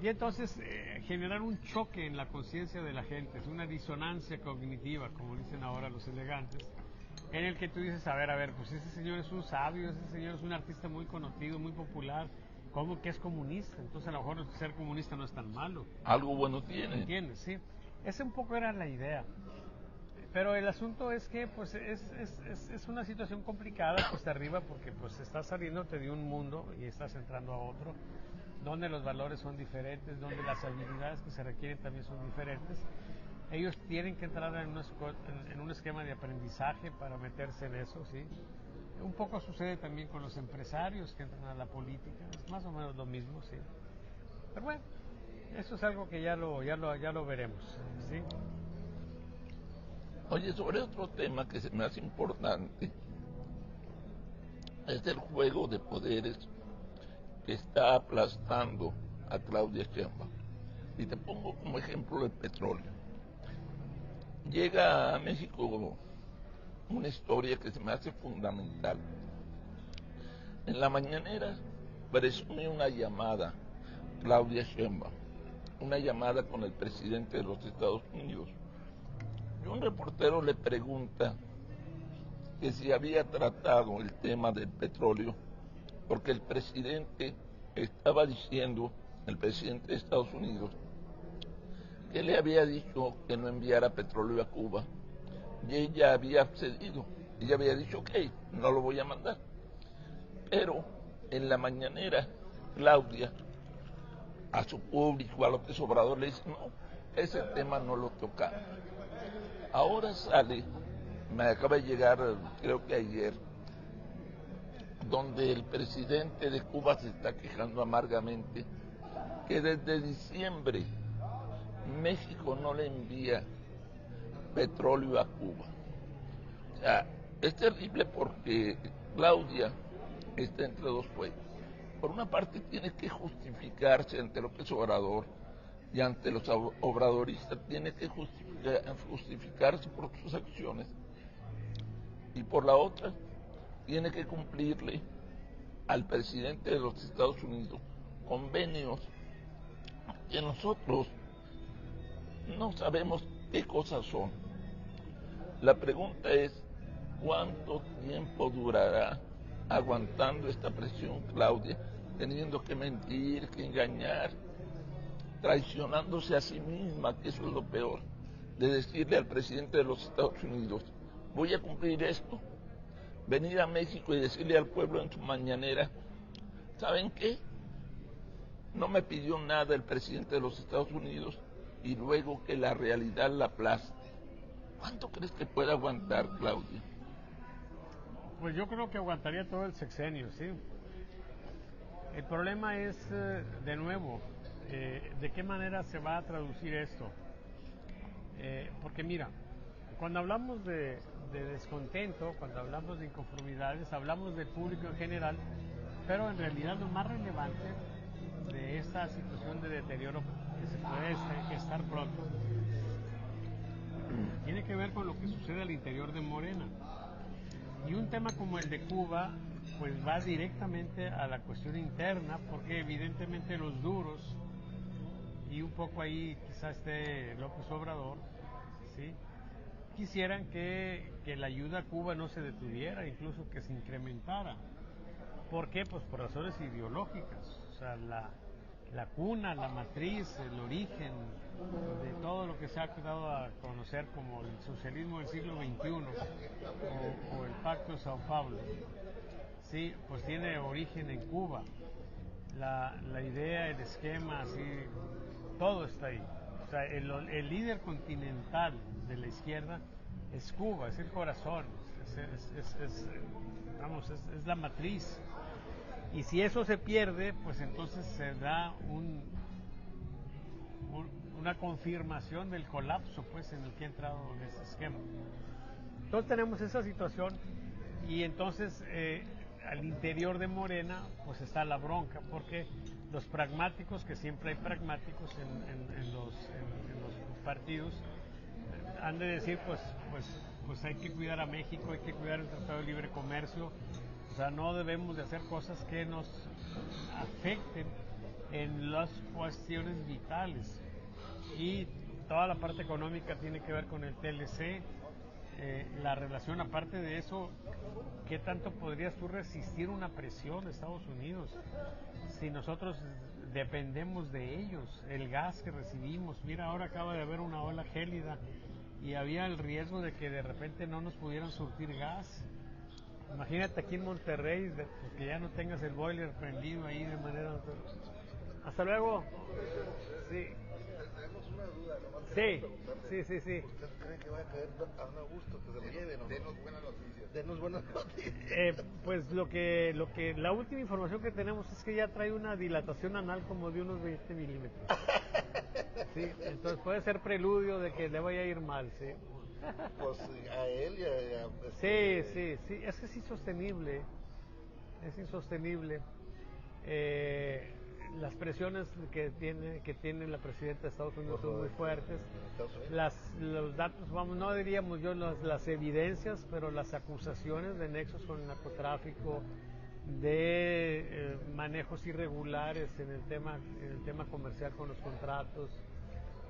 Y entonces generar un choque en la conciencia de la gente, es una disonancia cognitiva, como dicen ahora los elegantes, en el que tú dices, a ver, pues ese señor es un sabio, ese señor es un artista muy conocido, muy popular, ¿cómo que es comunista? Entonces a lo mejor ser comunista no es tan malo.
Algo bueno tiene.
¿Entiendes? Sí. Ese un poco era la idea. Pero el asunto es que pues es una situación complicada cuesta arriba, porque pues estás saliéndote de un mundo y estás entrando a otro, donde los valores son diferentes, donde las habilidades que se requieren también son diferentes. Ellos tienen que entrar en un esquema de aprendizaje para meterse en eso, ¿sí? Un poco sucede también con los empresarios que entran a la política, es más o menos lo mismo, ¿sí? Pero bueno, eso es algo que ya lo veremos, ¿sí?
Oye, sobre otro tema que se me hace importante, es el juego de poderes que está aplastando a Claudia Sheinbaum. Y te pongo como ejemplo el petróleo. Llega a México una historia que se me hace fundamental. En la mañanera presume una llamada, Claudia Sheinbaum, una llamada con el presidente de los Estados Unidos. Y un reportero le pregunta que si había tratado el tema del petróleo, porque el presidente estaba diciendo, el presidente de Estados Unidos, que le había dicho que no enviara petróleo a Cuba, y ella había accedido. Ella había dicho, ok, no lo voy a mandar. Pero en la mañanera, Claudia, a su público, a López Obrador, le dice, no, ese tema no lo toca. Ahora sale, me acaba de llegar, creo que ayer, donde el presidente de Cuba se está quejando amargamente que desde diciembre México no le envía petróleo a Cuba. O sea, es terrible porque Claudia está entre dos fuegos. Por una parte tiene que justificarse ante López Obrador y ante los obradoristas, tiene que justificarse por sus acciones, y por la otra tiene que cumplirle al presidente de los Estados Unidos convenios que nosotros no sabemos qué cosas son. La pregunta es, ¿cuánto tiempo durará aguantando esta presión Claudia, teniendo que mentir, que engañar, traicionándose a sí misma, que eso es lo peor, de decirle al presidente de los Estados Unidos, voy a cumplir esto, venir a México y decirle al pueblo en su mañanera, ¿saben qué? No me pidió nada el presidente de los Estados Unidos, y luego que la realidad la aplaste. ¿Cuánto crees que puede aguantar, Claudia?
Pues yo creo que aguantaría todo el sexenio, ¿sí? El problema es, de nuevo, de qué manera se va a traducir esto. Porque mira, cuando hablamos de descontento, cuando hablamos de inconformidades, hablamos del público en general, pero en realidad lo más relevante de esta situación de deterioro que se puede estar pronto tiene que ver con lo que sucede al interior de Morena. Y un tema como el de Cuba, pues va directamente a la cuestión interna, porque evidentemente los duros, y un poco ahí quizás esté López Obrador, ¿sí?, quisieran que la ayuda a Cuba no se detuviera, incluso que se incrementara. ¿Por qué? Pues por razones ideológicas. O sea, la cuna, la matriz, el origen de todo lo que se ha dado a conocer como el socialismo del siglo XXI o el Pacto de Sao Paulo, sí, pues tiene origen en Cuba. La idea, el esquema, así, todo está ahí. O sea, el líder continental de la izquierda es Cuba, es el corazón, es la matriz. Y si eso se pierde, pues entonces se da una confirmación del colapso, pues, en el que ha entrado en ese esquema. Entonces tenemos esa situación y entonces al interior de Morena pues está la bronca, porque los pragmáticos, que siempre hay pragmáticos en los partidos, han de decir pues hay que cuidar a México, hay que cuidar el Tratado de Libre Comercio, o sea, no debemos de hacer cosas que nos afecten en las cuestiones vitales, y toda la parte económica tiene que ver con el TLC. La relación, aparte de eso, ¿qué tanto podrías tú resistir una presión de Estados Unidos si nosotros dependemos de ellos? El gas que recibimos, mira, ahora acaba de haber una ola gélida y había el riesgo de que de repente no nos pudieran surtir gas. Imagínate aquí en Monterrey, que ya no tengas el boiler prendido ahí de manera... Hasta luego. Sí.
Tenemos una duda, nomás
Sí, sí.
¿Usted cree que va a caer a un Augusto, que se lo lleven o no? Denos buenas noticias. Denos buenas noticias.
Pues lo que la última información que tenemos es que ya trae una dilatación anal como de unos 20 milímetros. Sí, entonces puede ser preludio de que le vaya a ir mal, sí.
Pues a él y a
Sí, es que es insostenible, las presiones que tiene la presidenta de Estados Unidos son muy fuertes. Los datos, no diríamos yo las evidencias, pero las acusaciones de nexos con el narcotráfico, de manejos irregulares en el tema comercial con los contratos,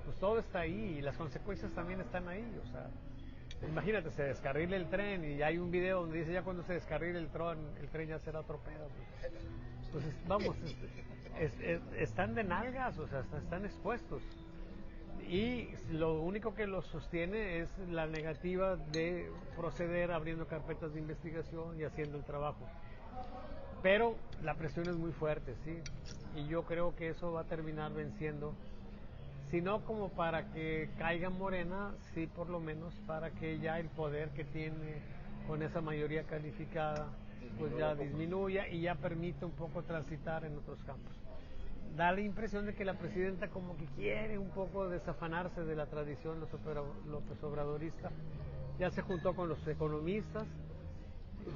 pues todo está ahí y las consecuencias también están ahí. O sea, imagínate, se descarrila el tren y hay un video donde dice ya cuando se descarrile el tren ya será otro pedo. Pues vamos, están de nalgas, o sea, están expuestos. Y lo único que los sostiene es la negativa de proceder abriendo carpetas de investigación y haciendo el trabajo. Pero la presión es muy fuerte, sí. Y yo creo que eso va a terminar venciendo. Si no como para que caiga Morena, sí por lo menos para que ya el poder que tiene con esa mayoría calificada pues ya disminuya y ya permite un poco transitar en otros campos. Da la impresión de que la presidenta como que quiere un poco desafanarse de la tradición López Obradorista. Ya se juntó con los economistas.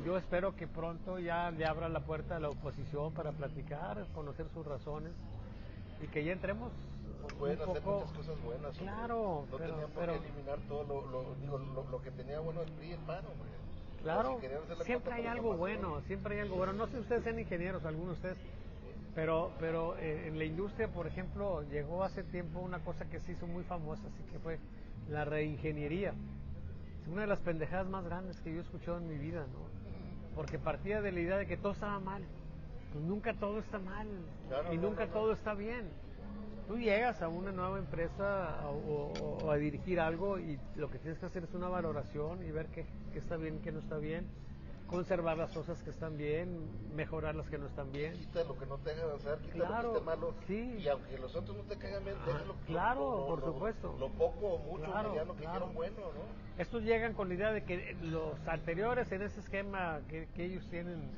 Yo espero que pronto ya le abra la puerta a la oposición para platicar, conocer sus razones y que ya entremos
pueden
un
hacer
poco...
muchas cosas buenas.
Claro,
no tenían por qué eliminar todo lo que tenía bueno el PRI y el PAN, hombre.
Claro,
Si
siempre hay algo bueno, No sé si ustedes sean ingenieros, algunos de ustedes, pero en la industria, por ejemplo, llegó hace tiempo una cosa que se hizo muy famosa, así que fue la reingeniería. Es una de las pendejadas más grandes que yo he escuchado en mi vida, ¿no? Porque partía de la idea de que todo estaba mal. Pues nunca todo está mal, y nunca todo está bien. Tú llegas a una nueva empresa o a dirigir algo y lo que tienes que hacer es una valoración y ver qué está bien y qué no está bien, conservar las cosas que están bien, mejorar las que no están bien.
Quita lo que no te haga avanzar, quita lo que esté malo,
sí.
Y aunque los otros no te caigan bien, déjalo.
Claro, por supuesto.
Lo poco o mucho mediano que hicieron bueno, ¿no?
Estos llegan con la idea de que los anteriores en ese esquema que ellos tienen,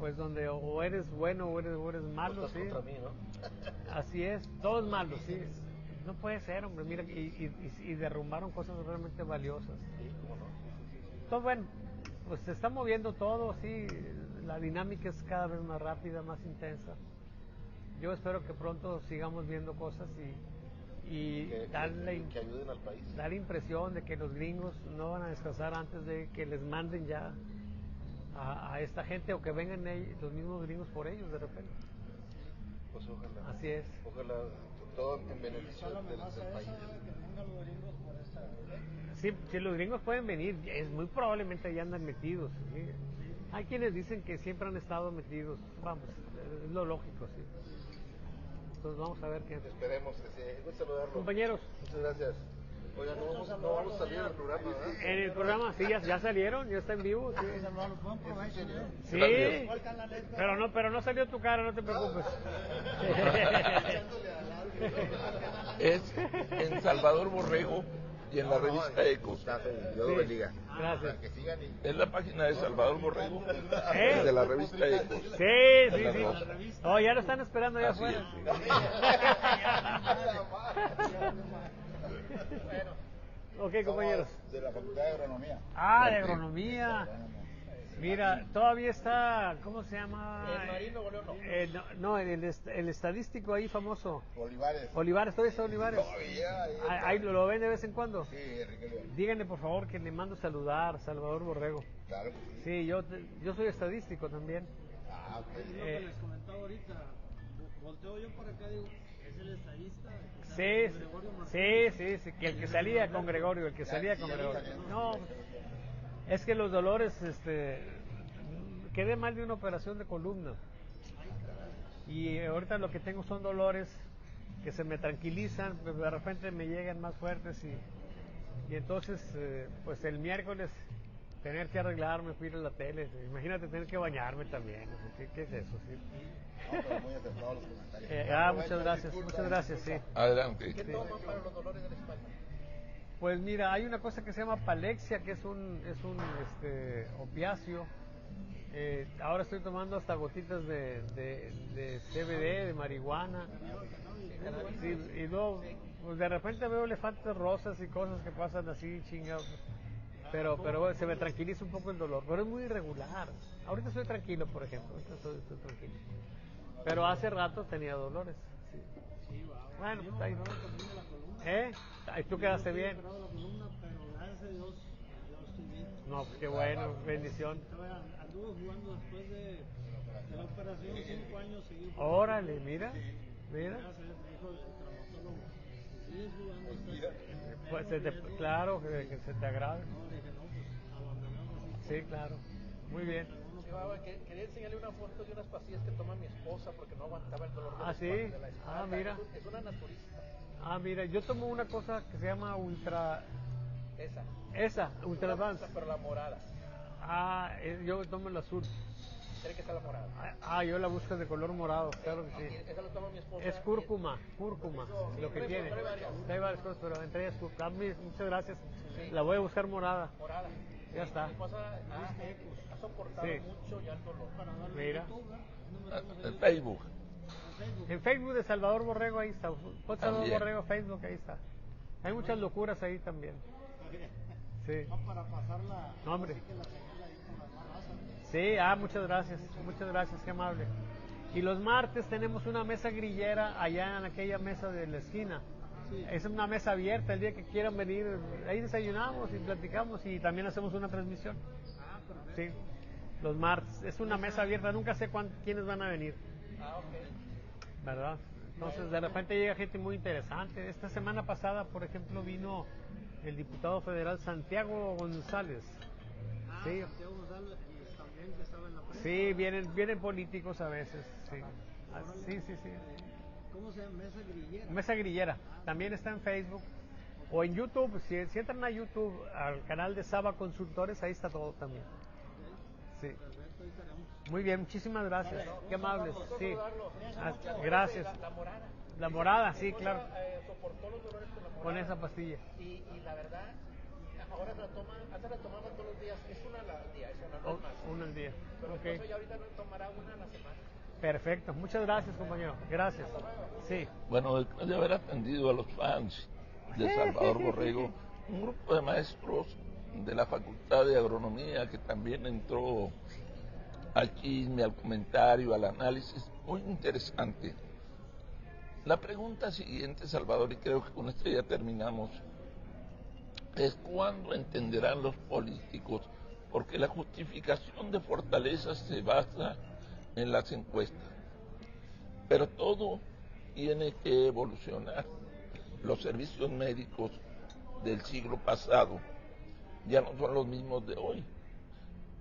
pues donde o eres bueno o eres malo,
estás contra mí, ¿no?
Así es, todo es malo, sí. No puede ser, hombre, mira, y derrumbaron cosas realmente valiosas.
Sí, cómo no. Sí.
Entonces, bueno, pues se está moviendo todo, sí, la dinámica es cada vez más rápida, más intensa. Yo espero que pronto sigamos viendo cosas y
que ayuden al país.
da la impresión de que los gringos no van a descansar antes de que les manden ya a esta gente o que vengan los mismos gringos por ellos de repente.
Pues ojalá.
Así es.
Ojalá todo en beneficio del país.
Sí, si los gringos pueden venir, es muy probablemente ya andan metidos. ¿Sí? Hay quienes dicen que siempre han estado metidos. Vamos, es lo lógico, sí. Entonces vamos a ver qué.
Esperemos que sí. Voy a saludarlo.
Compañeros.
Muchas gracias. Oiga, no vamos a salir del programa, ¿verdad?
En el programa, sí, ya salieron, ya está en vivo. Sí, sí, pero no salió tu cara, no te preocupes.
Es en Salvador Borrego y en la revista Ecos.
Dios lo bendiga.
Gracias.
Es la página de Salvador Borrego de la revista Ecos.
Sí. Oh, ya lo están esperando allá
Así
afuera. Ok, compañeros.
De la Facultad de Agronomía.
De agronomía. Mira, todavía está, ¿cómo se llama?
¿El Marino Boleo
no, el estadístico ahí famoso.
Olivares.
Todavía está Olivares. Ahí lo ven de vez en cuando.
Sí, Enrique León.
Díganle por favor que le mando saludar, Salvador Borrego.
Claro que sí.
Sí, yo soy estadístico también.
Ok.
Lo que les comentaba ahorita, volteo yo por acá, digo, es el estadista.
Sí, que el que salía con Gregorio, No, es que los dolores, quedé mal de una operación de columna. Y ahorita lo que tengo son dolores que se me tranquilizan, pero de repente me llegan más fuertes y entonces, pues el miércoles tener que arreglarme, fui a la tele, imagínate tener que bañarme también, no sé, ¿qué es eso? ¿Sí?
No, pero muy acertados los comentarios.
Muchas gracias, sí.
Adelante.
¿Qué toman para los dolores de la espalda?
Pues mira, hay una cosa que se llama Palexia, que es un opiáceo. Ahora estoy tomando hasta gotitas de CBD, de marihuana. Sí, y luego, pues de repente veo elefantes rosas y cosas que pasan así, chingados. Pero se me tranquiliza un poco el dolor, pero es muy irregular. Ahorita estoy tranquilo, por ejemplo, estoy tranquilo. Pero hace rato tenía dolores. Sí. Bueno, pues ahí. ¿Y tú quedaste bien? No, pues qué bueno, bendición.
Anduve jugando después de la operación 5 años seguidos.
Órale, mira. Pues claro, que se te agrade. Sí, claro. Muy bien.
Quería enseñarle una foto de unas pastillas que toma mi esposa porque no aguantaba el dolor de la espalda.
Mira.
Es una naturista.
Mira, yo tomo una cosa que se llama Ultra... Esa, Ultra Advance.
Pero la morada.
Yo tomo el azul.
¿Cree que está la morada?
Yo la busco de color morado, claro que sí.
Esa la toma mi esposa.
Es cúrcuma, lo que tiene. Hay varias cosas, pero entre ellas cúrcuma. Muchas gracias. Sí. La voy a buscar morada. Ya está.
Mi esposa ha soportado mucho ya el dolor.
Mira.
En Facebook.
En Facebook de Salvador Borrego, ahí está. Pon Salvador Borrego Facebook, ahí está. Hay muchas locuras ahí también. Sí.
Para pasarla.
No, hombre.
Así que la señal ahí con las barrazas.
Sí, muchas gracias, qué amable. Y los martes tenemos una mesa grillera allá en aquella mesa de la esquina. Sí. Es una mesa abierta, el día que quieran venir, ahí desayunamos y platicamos y también hacemos una transmisión.
Perfecto.
Sí, los martes. Es una mesa abierta, nunca sé quiénes van a venir.
Ok.
¿Verdad? Entonces de repente llega gente muy interesante. Esta semana pasada, por ejemplo, vino el diputado federal Santiago González. Sí.
Santiago González también que estaba en la prensa.
Sí, vienen políticos a veces. Sí. Sí.
¿Cómo se llama? Mesa Grillera.
Mesa Grillera. También está en Facebook o en YouTube. Si entran a YouTube, al canal de Saba Consultores, ahí está todo también. Sí.
Perfecto, ahí estaremos.
Muy bien, muchísimas gracias. Qué amables. Sí. Gracias. La morada, sí, claro.
Soportó los dolores con la morada.
Con esa pastilla.
Y la verdad, ahora antes la tomaba todos los días. Es una al día, no es más.
Una al día.
Pero entonces ya ahorita tomará una a la semana.
Perfecto. Muchas gracias, compañero. Gracias. Sí.
Bueno, después de haber atendido a los fans de Salvador Borrego, un grupo de maestros de la Facultad de Agronomía que también entró al chisme, al comentario, al análisis, muy interesante. La pregunta siguiente, Salvador, y creo que con esto ya terminamos, es cuándo entenderán los políticos, porque la justificación de fortalezas se basa en las encuestas, pero todo tiene que evolucionar. Los servicios médicos del siglo pasado ya no son los mismos de hoy.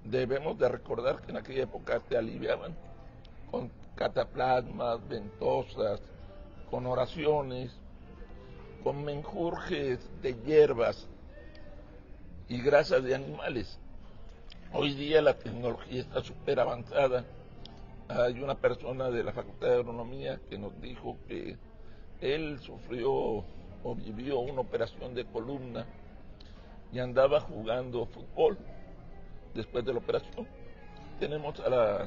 Debemos de recordar que en aquella época te aliviaban con cataplasmas, ventosas, con oraciones, con menjurjes de hierbas y grasas de animales. Hoy día la tecnología está súper avanzada. Hay una persona de la Facultad de Agronomía que nos dijo que él sufrió o vivió una operación de columna y andaba jugando fútbol después de la operación. Tenemos a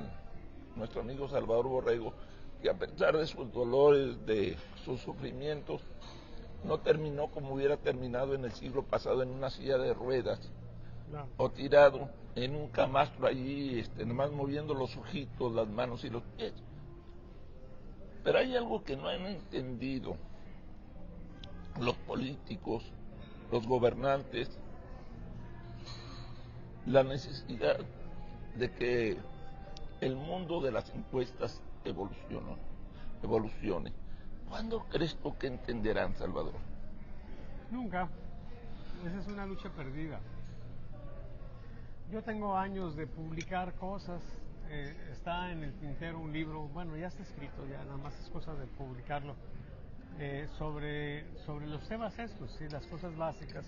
nuestro amigo Salvador Borrego, que a pesar de sus dolores, de sus sufrimientos, no terminó como hubiera terminado en el siglo pasado en una silla de ruedas,
No.
o tirado en un camastro allí, nomás moviendo los ojitos, las manos y los pies. Pero hay algo que no han entendido los políticos, los gobernantes, la necesidad de que el mundo de las encuestas evolucione. ¿Cuándo crees tú que entenderán, Salvador?
Nunca. Esa es una lucha perdida. Yo tengo años de publicar cosas. Está en el tintero un libro, bueno, ya está escrito, ya nada más es cosa de publicarlo, sobre los temas estos, ¿sí? Las cosas básicas.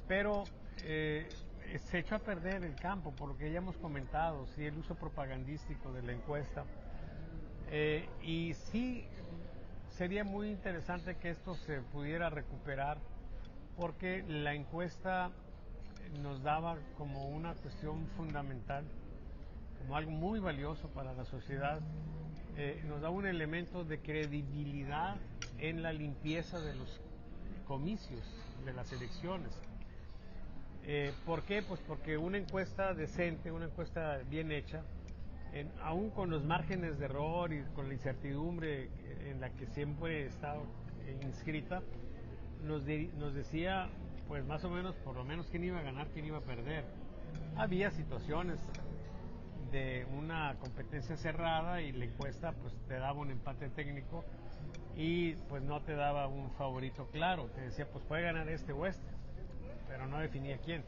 Pero se echó a perder el campo, por lo que ya hemos comentado, ¿sí? El uso propagandístico de la encuesta. Y sí, sería muy interesante que esto se pudiera recuperar, porque la encuesta nos daba como una cuestión fundamental, como algo muy valioso para la sociedad, nos da un elemento de credibilidad en la limpieza de los comicios, de las elecciones. ¿Por qué? Pues porque una encuesta decente, una encuesta bien hecha, aún con los márgenes de error y con la incertidumbre en la que siempre está inscrita, nos decía pues más o menos, por lo menos, quién iba a ganar, quién iba a perder. Había situaciones de una competencia cerrada y la encuesta pues te daba un empate técnico y pues no te daba un favorito claro, te decía pues puede ganar este o este, pero no definía quién.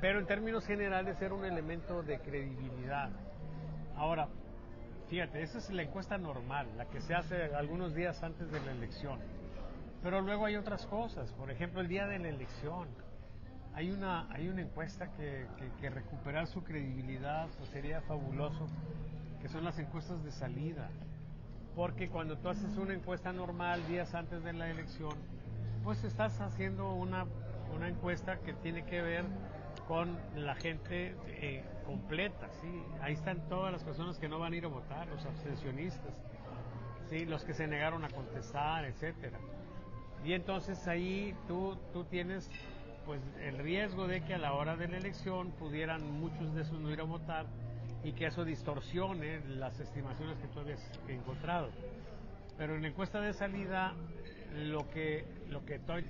Pero en términos generales era un elemento de credibilidad. Ahora, fíjate, esa es la encuesta normal, la que se hace algunos días antes de la elección. Pero luego hay otras cosas, por ejemplo el día de la elección. Hay una encuesta que recuperar su credibilidad pues sería fabuloso, que son las encuestas de salida. Porque cuando tú haces una encuesta normal días antes de la elección, pues estás haciendo una encuesta que tiene que ver con la gente completa, ¿sí? Ahí están todas las personas que no van a ir a votar, los abstencionistas, ¿sí? Los que se negaron a contestar, etcétera. Y entonces ahí tú tienes pues el riesgo de que a la hora de la elección pudieran muchos de esos no ir a votar y que eso distorsione las estimaciones que tú habías encontrado. Pero en la encuesta de salida lo que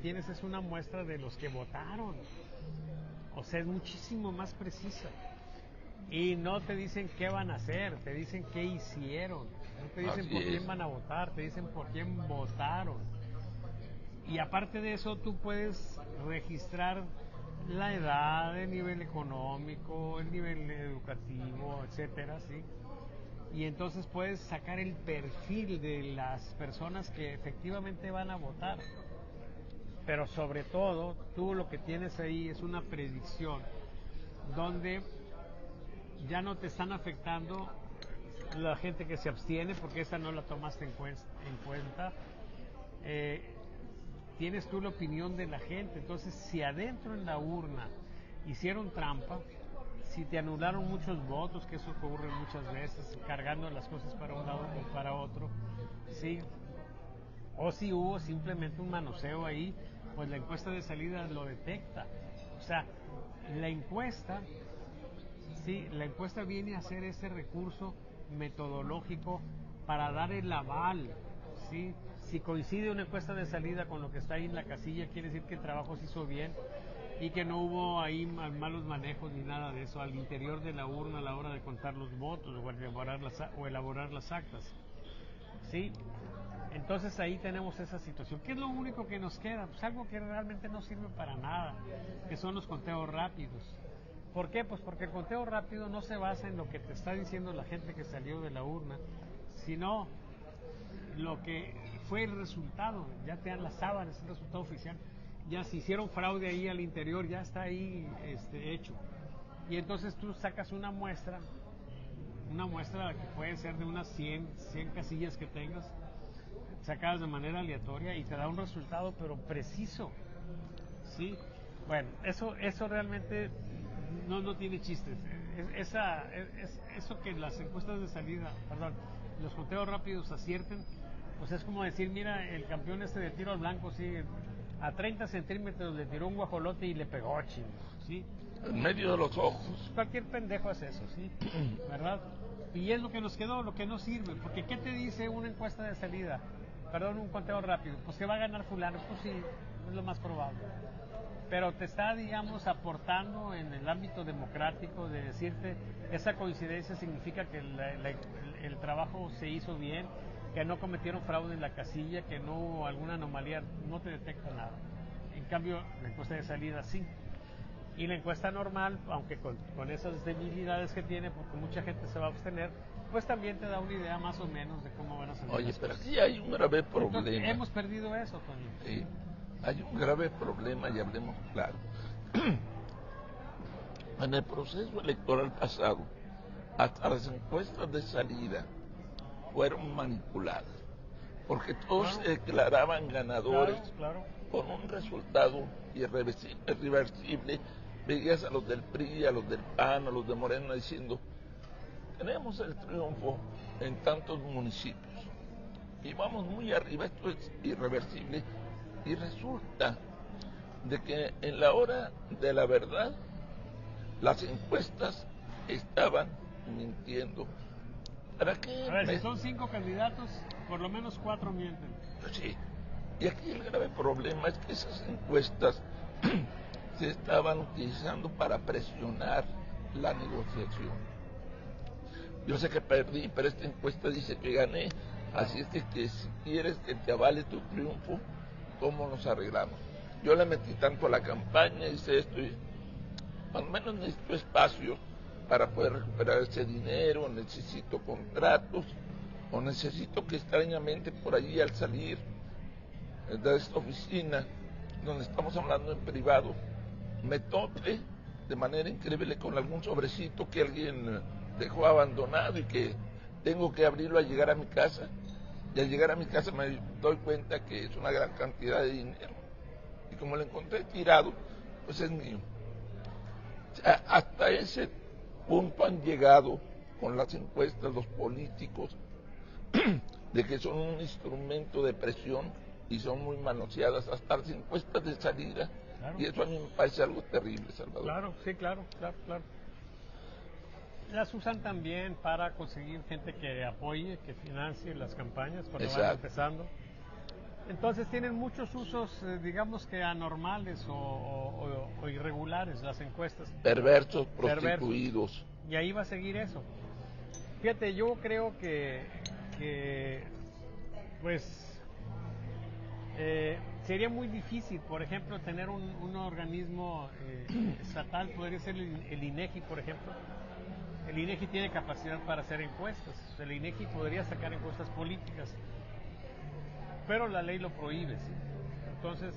tienes es una muestra de los que votaron. O sea, es muchísimo más precisa. Y no te dicen qué van a hacer, te dicen qué hicieron. No te dicen por quién van a votar, te dicen por quién votaron. Y aparte de eso, tú puedes registrar la edad, el nivel económico, el nivel educativo, etcétera, ¿sí? Y entonces puedes sacar el perfil de las personas que efectivamente van a votar. Pero sobre todo, tú lo que tienes ahí es una predicción donde ya no te están afectando la gente que se abstiene, porque esa no la tomaste en cuenta. Tienes tú la opinión de la gente. Entonces, si adentro en la urna hicieron trampa, si te anularon muchos votos, que eso ocurre muchas veces, cargando las cosas para un lado o para otro, ¿sí? O si hubo simplemente un manoseo ahí, pues la encuesta de salida lo detecta. O sea, la encuesta, sí, la encuesta viene a ser ese recurso metodológico para dar el aval, ¿sí? Si coincide una encuesta de salida con lo que está ahí en la casilla, quiere decir que el trabajo se hizo bien y que no hubo ahí malos manejos ni nada de eso al interior de la urna a la hora de contar los votos o elaborar las actas, ¿sí? Entonces ahí tenemos esa situación. ¿Qué es lo único que nos queda? Pues algo que realmente no sirve para nada, que son los conteos rápidos. ¿Por qué? Pues porque el conteo rápido no se basa en lo que te está diciendo la gente que salió de la urna, sino lo que fue el resultado. Ya te dan las sábanas, el resultado oficial. Ya si hicieron fraude ahí al interior, ya está ahí hecho. Y entonces tú sacas una muestra que puede ser de unas 100 casillas que tengas, sacadas de manera aleatoria, y te da un resultado pero preciso, ¿sí? Bueno, eso realmente no tiene chistes. Eso que las encuestas de salida, perdón, los conteos rápidos acierten, pues es como decir, mira, el campeón de tiro al blanco, sí, a 30 centímetros le tiró un guajolote y le pegó, chino, ¿sí?
En medio de los ojos.
Cualquier pendejo hace eso, ¿sí? ¿Verdad? Y es lo que nos quedó, lo que no sirve, porque ¿qué te dice una encuesta de salida? Perdón, un conteo rápido, pues que va a ganar fulano, pues sí, es lo más probable. Pero te está, digamos, aportando en el ámbito democrático de decirte, esa coincidencia significa que el trabajo se hizo bien, que no cometieron fraude en la casilla, que no hubo alguna anomalía, no te detecta nada. En cambio, la encuesta de salida sí. Y la encuesta normal, aunque con esas debilidades que tiene, porque mucha gente se va a abstener, pues también te da una idea más o menos de cómo van a salir.
Oye, pero aquí hay un grave problema.
Entonces, hemos perdido eso, Tony.
Sí, hay un grave problema, y hablemos claro. En el proceso electoral pasado, hasta las encuestas de salida fueron manipuladas, porque todos se declaraban ganadores con un resultado irreversible. Veías a los del PRI, a los del PAN, a los de Morena diciendo, tenemos el triunfo en tantos municipios y vamos muy arriba, esto es irreversible, y resulta de que en la hora de la verdad las encuestas estaban mintiendo. ¿Para qué?
A ver, si son 5 candidatos, por lo menos 4 mienten.
Sí, y aquí el grave problema es que esas encuestas se estaban utilizando para presionar la negociación. Yo sé que perdí, pero esta encuesta dice que gané, así es que si quieres que te avale tu triunfo, ¿cómo nos arreglamos? Yo le metí tanto a la campaña, hice esto, y al menos necesito espacios para poder recuperar ese dinero, necesito contratos, o necesito que extrañamente por allí al salir de esta oficina, donde estamos hablando en privado, me tope de manera increíble con algún sobrecito que alguien dejó abandonado y que tengo que abrirlo al llegar a mi casa, y al llegar a mi casa me doy cuenta que es una gran cantidad de dinero, y como lo encontré tirado, pues es mío. O sea, hasta ese punto han llegado con las encuestas los políticos de que son un instrumento de presión y son muy manoseadas, hasta las encuestas de salida. Claro. Y eso a mí me parece algo terrible, Salvador.
Claro, sí, claro. Las usan también para conseguir gente que apoye, que financie las campañas cuando van empezando. Entonces tienen muchos usos, digamos que anormales o irregulares las encuestas.
Perversos, prostituidos.
Y ahí va a seguir eso. Fíjate, yo creo que sería muy difícil, por ejemplo, tener un organismo estatal, podría ser el INEGI, por ejemplo. El INEGI tiene capacidad para hacer encuestas. El INEGI podría sacar encuestas políticas, pero la ley lo prohíbe, ¿sí? Entonces,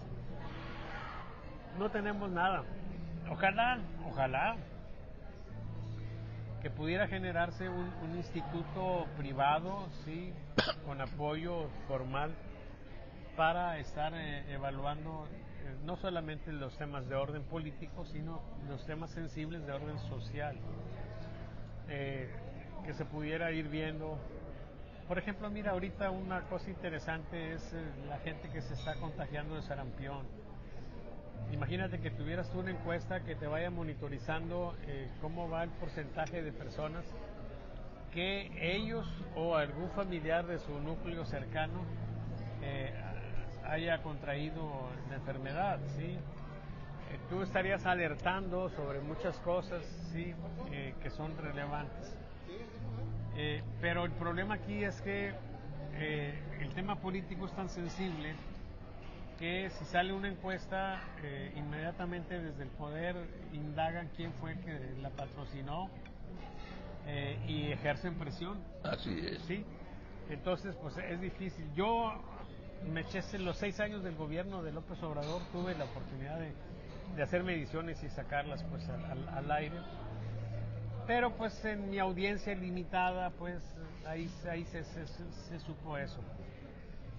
no tenemos nada. Ojalá que pudiera generarse un instituto privado, sí, con apoyo formal para estar evaluando no solamente los temas de orden político, sino los temas sensibles de orden social, que se pudiera ir viendo. Por ejemplo, mira, ahorita una cosa interesante es la gente que se está contagiando de sarampión. Imagínate que tuvieras tú una encuesta que te vaya monitorizando cómo va el porcentaje de personas que ellos o algún familiar de su núcleo cercano haya contraído la enfermedad, ¿sí? Tú estarías alertando sobre muchas cosas, ¿sí? Que son relevantes. Pero el problema aquí es que el tema político es tan sensible que si sale una encuesta, inmediatamente desde el poder indagan quién fue el que la patrocinó y ejercen presión.
Así es.
¿Sí? Entonces, pues es difícil. Yo me eché los 6 años del gobierno de López Obrador, tuve la oportunidad de hacer mediciones y sacarlas pues al aire. Pero pues en mi audiencia limitada, pues ahí se supo eso.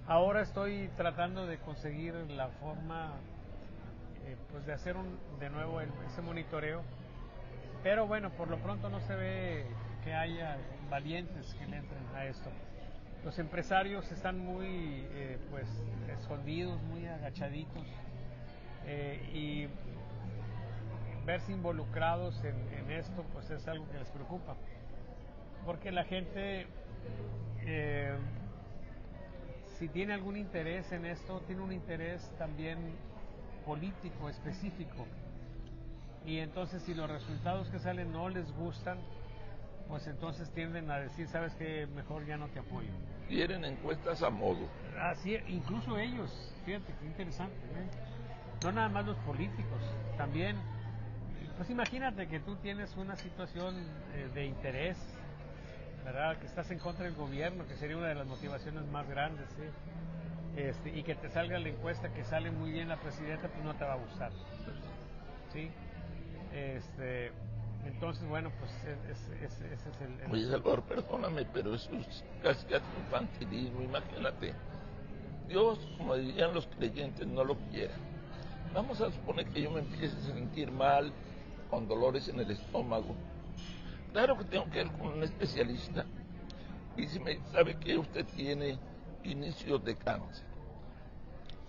Ahora estoy tratando de conseguir la forma pues de hacer de nuevo ese monitoreo. Pero bueno, por lo pronto no se ve que haya valientes que le entren a esto. Los empresarios están muy pues escondidos, muy agachaditos, y verse involucrados en esto pues es algo que les preocupa, porque la gente si tiene algún interés en esto, tiene un interés también político específico, y entonces si los resultados que salen no les gustan, pues entonces tienden a decir, sabes que mejor ya no te apoyo.
Quieren encuestas a modo.
Así, incluso ellos, fíjate qué interesante, no nada más los políticos, también, pues imagínate que tú tienes una situación de interés, ¿verdad? Que estás en contra del gobierno, que sería una de las motivaciones más grandes, ¿sí? Y que te salga la encuesta que sale muy bien la presidenta, pues no te va a gustar, ¿sí? Entonces, bueno, pues ese es el...
Oye, Salvador, perdóname, pero eso es casi infantilismo. Imagínate, Dios, como dirían los creyentes, no lo quiera. Vamos a suponer que yo me empiece a sentir mal, con dolores en el estómago. Claro que tengo que ir con un especialista. Y si me sabe que usted tiene inicios de cáncer,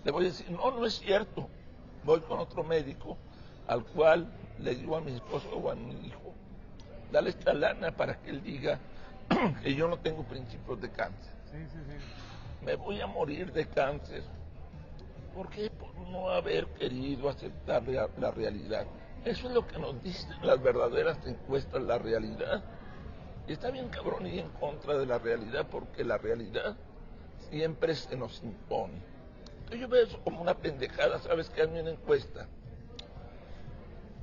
le voy a decir, no es cierto. Voy con otro médico, al cual le digo a mi esposo o a mi hijo, dale esta lana para que él diga que yo no tengo principios de cáncer.
Sí.
Me voy a morir de cáncer. ¿Por qué? Por no haber querido aceptar la realidad. Eso es lo que nos dicen las verdaderas encuestas, la realidad. Y está bien cabrón ir en contra de la realidad, porque la realidad siempre se nos impone. Entonces yo veo eso como una pendejada, sabes que hazme una encuesta.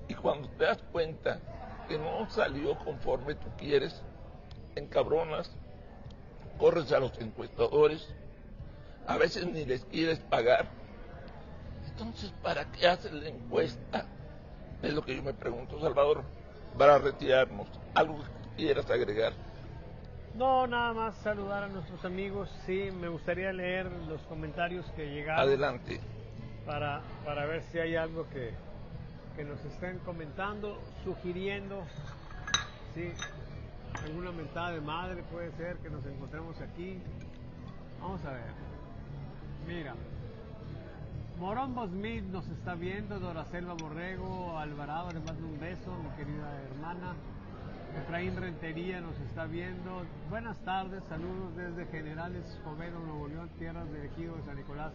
Y cuando te das cuenta que no salió conforme tú quieres, encabronas, corres a los encuestadores, a veces ni les quieres pagar. Entonces, ¿para qué haces la encuesta? Es lo que yo me pregunto, Salvador, para retirarnos. ¿Algo que quieras agregar?
No, nada más saludar a nuestros amigos. Sí, me gustaría leer los comentarios que llegaron.
Adelante.
Para ver si hay algo que nos estén comentando, sugiriendo, sí, alguna mentada de madre puede ser que nos encontremos aquí. Vamos a ver. Mira, Morombo Smith nos está viendo, Dora Selva Borrego Alvarado, le mando un beso, mi querida hermana. Efraín Rentería nos está viendo. Buenas tardes, saludos desde General Escobedo, Nuevo León, tierras del Ejido de San Nicolás.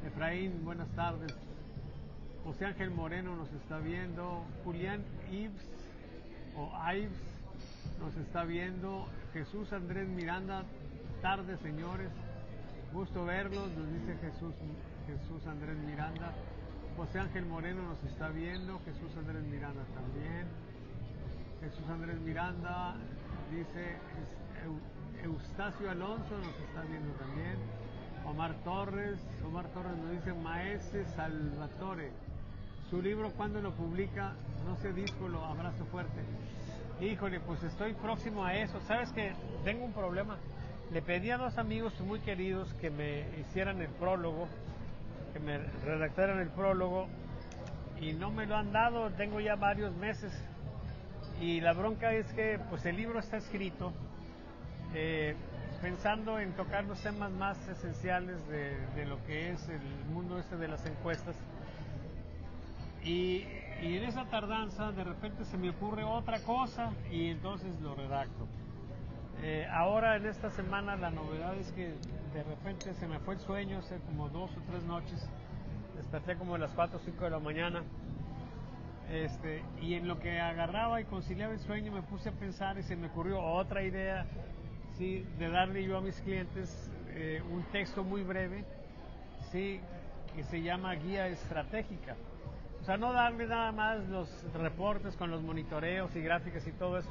Efraín, buenas tardes. José Ángel Moreno nos está viendo. Julián Ives nos está viendo. Jesús Andrés Miranda, tarde señores, gusto verlos, nos dice Jesús Andrés Miranda. José Ángel Moreno nos está viendo. Jesús Andrés Miranda también. Jesús Andrés Miranda dice Eustacio Alonso nos está viendo también. Omar Torres nos dice Maese Salvatore, su libro ¿cuándo lo publica? No sé, díscolo, abrazo fuerte. Híjole, pues estoy próximo a eso. ¿Sabes que tengo un problema? Le pedí a 2 amigos muy queridos que me hicieran el prólogo, que me redactaran el prólogo, y no me lo han dado. Tengo ya varios meses. Y la bronca es que pues el libro está escrito pensando en tocar los temas más esenciales de lo que es el mundo de las encuestas, y en esa tardanza de repente se me ocurre otra cosa y entonces lo redacto. Ahora en esta semana la novedad es que de repente se me fue el sueño hace como 2 o 3 noches. Desperté como a las 4 o 5 de la mañana. Y en lo que agarraba y conciliaba el sueño me puse a pensar y se me ocurrió otra idea, ¿sí? De darle yo a mis clientes un texto muy breve, ¿sí? Que se llama guía estratégica. O sea, no darle nada más los reportes con los monitoreos y gráficas y todo eso,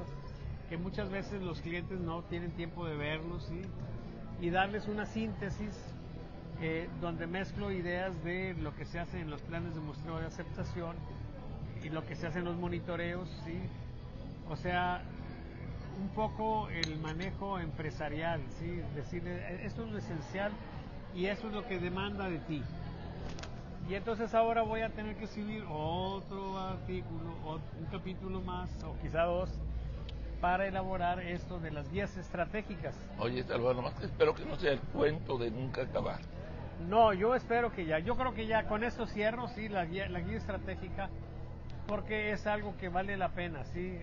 que muchas veces los clientes no tienen tiempo de verlos, ¿sí? Y darles una síntesis donde mezclo ideas de lo que se hace en los planes de muestreo de aceptación y lo que se hace en los monitoreos, ¿sí? O sea, un poco el manejo empresarial, ¿sí? Decirle, esto es lo esencial y esto es lo que demanda de ti. Y entonces ahora voy a tener que escribir otro artículo, un capítulo más, o quizá 2, para elaborar esto de las guías estratégicas.
Oye, Salvador, nomás que espero que no sea el cuento de nunca acabar.
No, yo espero que ya, yo creo que ya con esto cierro, sí, la guía estratégica, porque es algo que vale la pena, sí,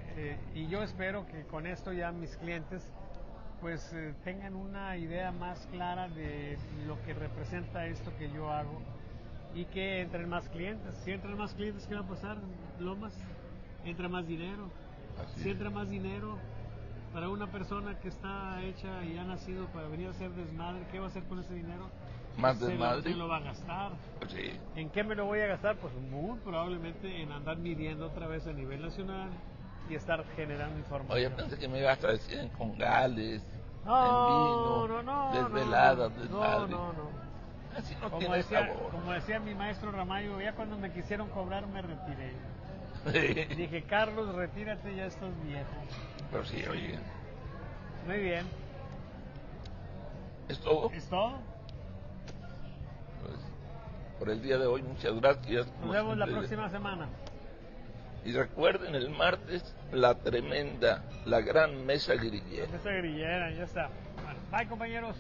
y yo espero que con esto ya mis clientes pues tengan una idea más clara de lo que representa esto que yo hago y que entren más clientes. Si entran más clientes, ¿qué va a pasar, Lomas? Entra más dinero.
Así
Si
es.
entra más dinero para una persona que está hecha y ha nacido para venir a hacer desmadre, ¿qué va a hacer con ese dinero?
Más desmadre.
Se lo va a gastar.
Sí.
¿En qué me lo voy a gastar? Pues muy probablemente en andar midiendo otra vez a nivel nacional y estar generando información.
Oye, pensé que me ibas a decir en congales,
No,
en vino, desveladas, desmadre.
no.
Así no tiene sabor.
Como decía mi maestro Ramayo, ya cuando me quisieron cobrar me retiré. Dije, Carlos, retírate, ya estás viejo.
Pero sí, oye.
Muy bien.
¿Es todo?
¿Es todo?
Pues, por el día de hoy, muchas gracias.
Nos vemos la próxima semana.
Y recuerden, el martes, la tremenda, la gran mesa grillera.
Mesa grillera, ya está. Bueno, bye, compañeros.